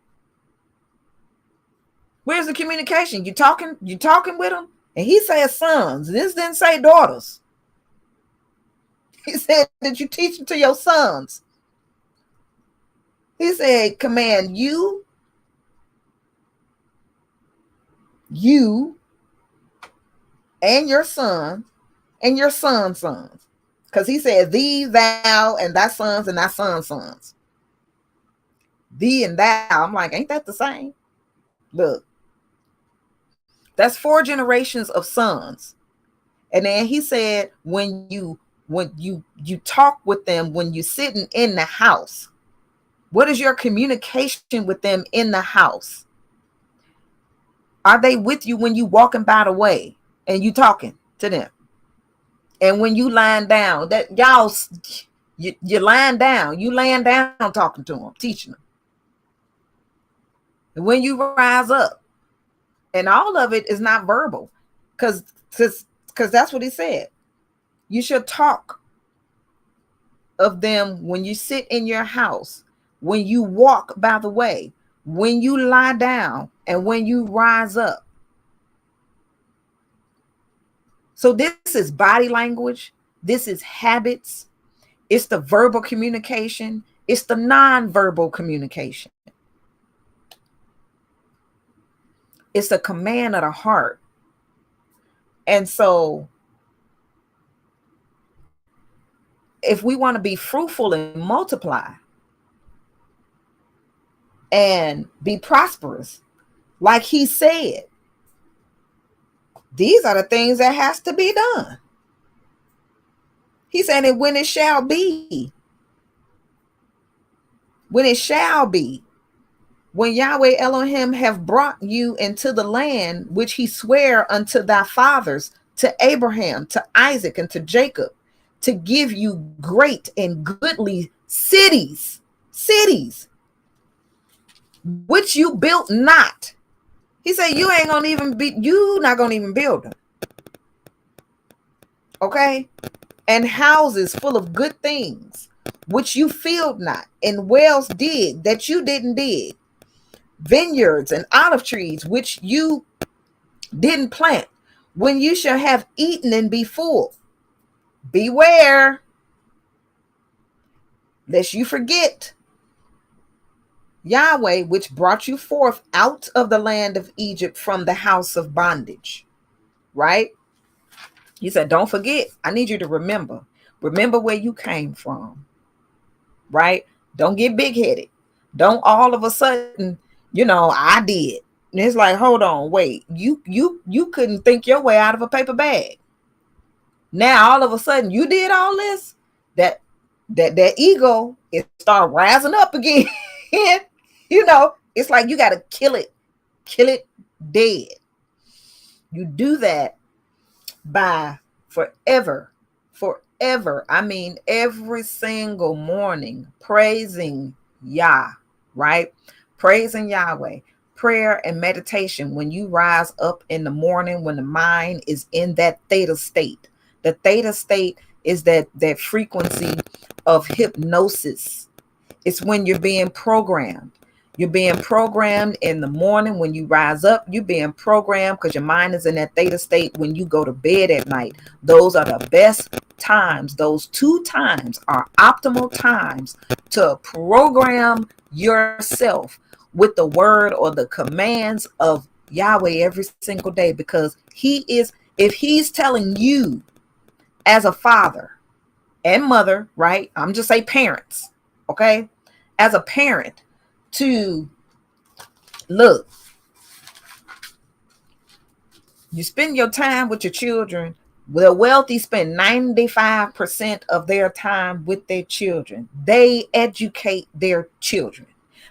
A: Where's the communication? You talking with them? And he said sons. This didn't say daughters. He said that you teach them to your sons. He said, command you and your son and your son's sons. Because he said, thee, thou, and thy sons and thy sons' sons. Thee and thou. I'm like, ain't that the same? Look. That's 4 generations of sons. And then he said, when you talk with them, when you're sitting in the house, what is your communication with them in the house? Are they with you when you walking by the way and you talking to them? And when you lying down, that y'all, you're lying down, talking to them, teaching them. And when you rise up, and all of it is not verbal, because that's what he said. You should talk of them when you sit in your house, when you walk by the way, when you lie down, and when you rise up. So this is body language. This is habits. It's the verbal communication. It's the non-verbal communication. It's a command of the heart. And so if we want to be fruitful and multiply and be prosperous, like he said, these are the things that has to be done. He said, and when it shall be, when Yahweh Elohim have brought you into the land which he sware unto thy fathers, to Abraham, to Isaac, and to Jacob, to give you great and goodly cities, which you built not. He said, you not gonna even build them. Okay? And houses full of good things, which you filled not, and wells dig that you didn't dig, vineyards and olive trees, which you didn't plant, when you shall have eaten and be full. Beware, lest you forget Yahweh, which brought you forth out of the land of Egypt from the house of bondage. Right? He said, don't forget. I need you to remember where you came from. Right? Don't get big-headed. Don't all of a sudden, I did. And it's like, hold on, wait. You couldn't think your way out of a paper bag. Now all of a sudden you did all this. That ego, it start rising up again. It's like you got to kill it dead. You do that by forever. I mean, every single morning, praising Yah, right? Praising Yahweh, prayer and meditation. When you rise up in the morning, when the mind is in that theta state, the theta state is that frequency of hypnosis. It's when you're being programmed. You're being programmed in the morning when you rise up. You're being programmed because your mind is in that theta state when you go to bed at night. Those are the best times. Those 2 times are optimal times to program yourself with the word or the commands of Yahweh every single day, because if he's telling you as a father and mother, right? I'm just say parents, okay? As a parent, to look, you spend your time with your children The wealthy spend 95% of their time with their children. They educate their children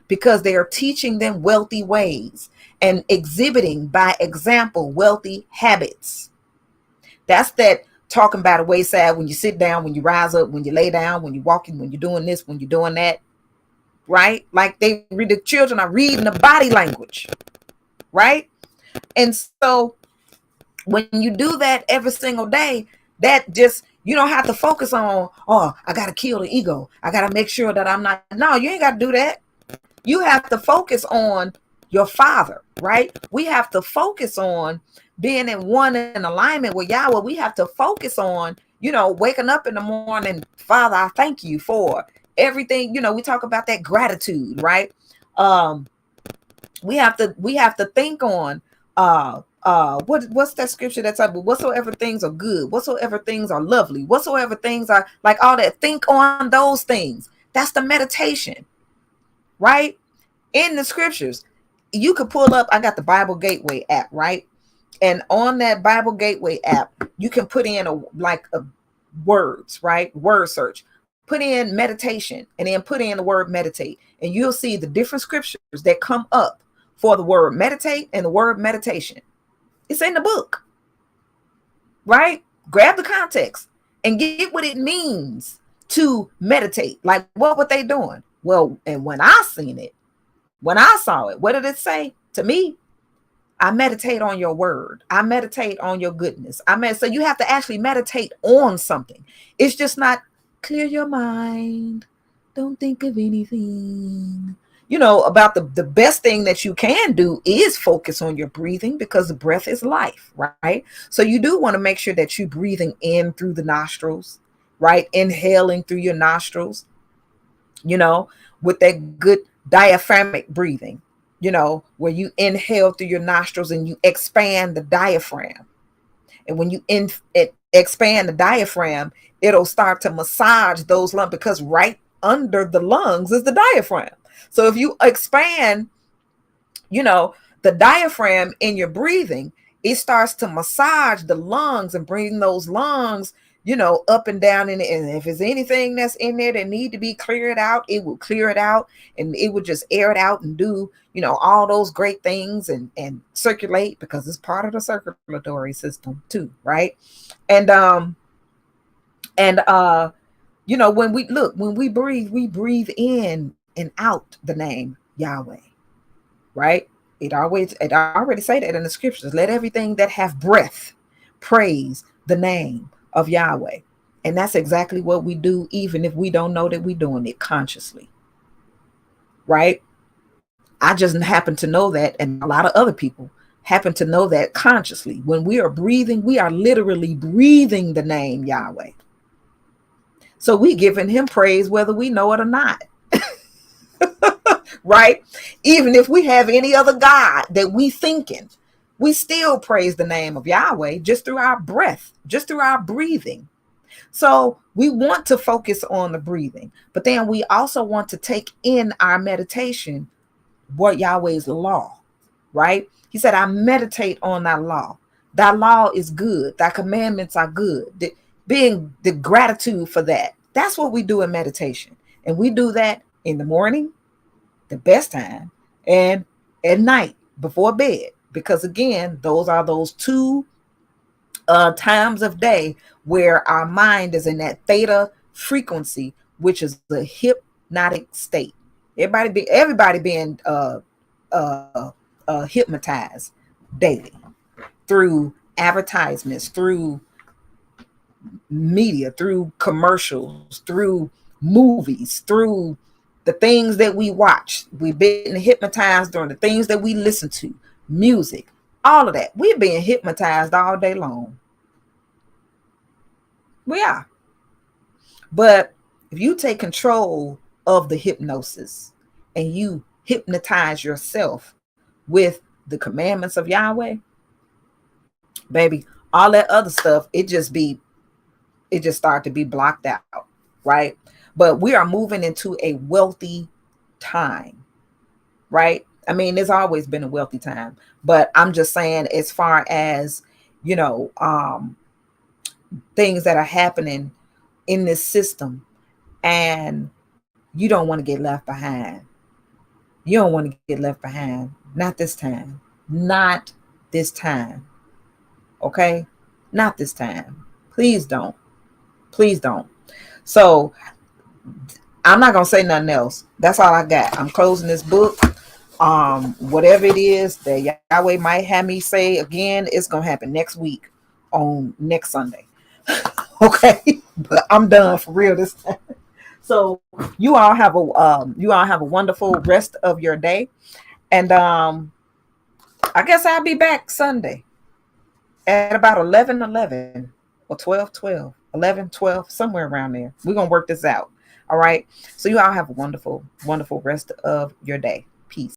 A: because they are teaching them wealthy ways and exhibiting by example wealthy habits. That's that talking by the wayside, when you sit down, when you rise up, when you lay down, when you're walking, when you're doing this, when you're doing that, right? Like they read, the children are reading the body language, right? And so when you do that every single day, that just, you don't have to focus on, oh, I got to kill the ego. I got to make sure that I'm not. No, you ain't got to do that. You have to focus on your Father, right? We have to focus on being in one in alignment with Yahweh. We have to focus on, waking up in the morning. Father, I thank you for everything. We talk about that gratitude, right? We have to think on what's that scripture that's up? Whatsoever things are good, whatsoever things are lovely, whatsoever things are like all that. Think on those things. That's the meditation, right? In the scriptures, you could pull up. I got the Bible Gateway app, right? And on that Bible Gateway app, you can put in a words, right? Word search. Put in meditation and then put in the word meditate, and you'll see the different scriptures that come up for the word meditate and the word meditation. It's in the book, right? Grab the context and get what it means to meditate. Like, what were they doing? Well, and when I seen it, when I saw it, what did it say to me? I meditate on your word. I meditate on your goodness. So you have to actually meditate on something. It's just not clear your mind. Don't think of anything. About the best thing that you can do is focus on your breathing, because the breath is life, right? So you do want to make sure that you're breathing in through the nostrils, right? Inhaling through your nostrils, with that good diaphragmatic breathing, where you inhale through your nostrils and you expand the diaphragm. And when you expand the diaphragm, it'll start to massage those lungs, because right under the lungs is the diaphragm. So if you expand, the diaphragm in your breathing, it starts to massage the lungs and bring those lungs, up and down. And if there's anything that's in there that need to be cleared out, it will clear it out, and it would just air it out and do, all those great things and circulate, because it's part of the circulatory system too, right? And when we breathe, we breathe in and out the name Yahweh, right? It already say that in the scriptures. Let everything that have breath praise the name of Yahweh. And that's exactly what we do, even if we don't know that we're doing it consciously, right? I just happen to know that, and a lot of other people happen to know that consciously. When we are breathing, we are literally breathing the name Yahweh. So we giving him praise whether we know it or not. Right? Even if we have any other God that we thinking, we still praise the name of Yahweh just through our breath, just through our breathing. So we want to focus on the breathing, but then we also want to take in our meditation what Yahweh's law, right? He said, I meditate on thy law. Thy law is good. Thy commandments are good. Being the gratitude for that. That's what we do in meditation. And we do that in the morning, the best time, and at night before bed. Because again, those are those two times of day where our mind is in that theta frequency, which is the hypnotic state. Everybody being hypnotized daily through advertisements, through media, through commercials, through movies, through the things that we watch. We've been hypnotized during the things that we listen to, music, all of that. We're being hypnotized all day long. We are. But if you take control of the hypnosis and you hypnotize yourself with the commandments of Yahweh, baby, all that other stuff, it just start to be blocked out, right? But we are moving into a wealthy time, right? I mean, there's always been a wealthy time, but I'm just saying, as far as, things that are happening in this system, and you don't want to get left behind. You don't want to get left behind. Not this time. Not this time. Okay? Not this time. Please don't. Please don't. So I'm not gonna say nothing else. That's all I got. I'm closing this book. Whatever it is that Yahweh might have me say again, it's gonna happen next week on next Sunday. Okay, but I'm done for real this time. So you all have a wonderful rest of your day, and I guess I'll be back Sunday at about 11:11 or 12:12, 11:12, somewhere around there. We're gonna work this out. All right. So you all have a wonderful, wonderful rest of your day. Peace.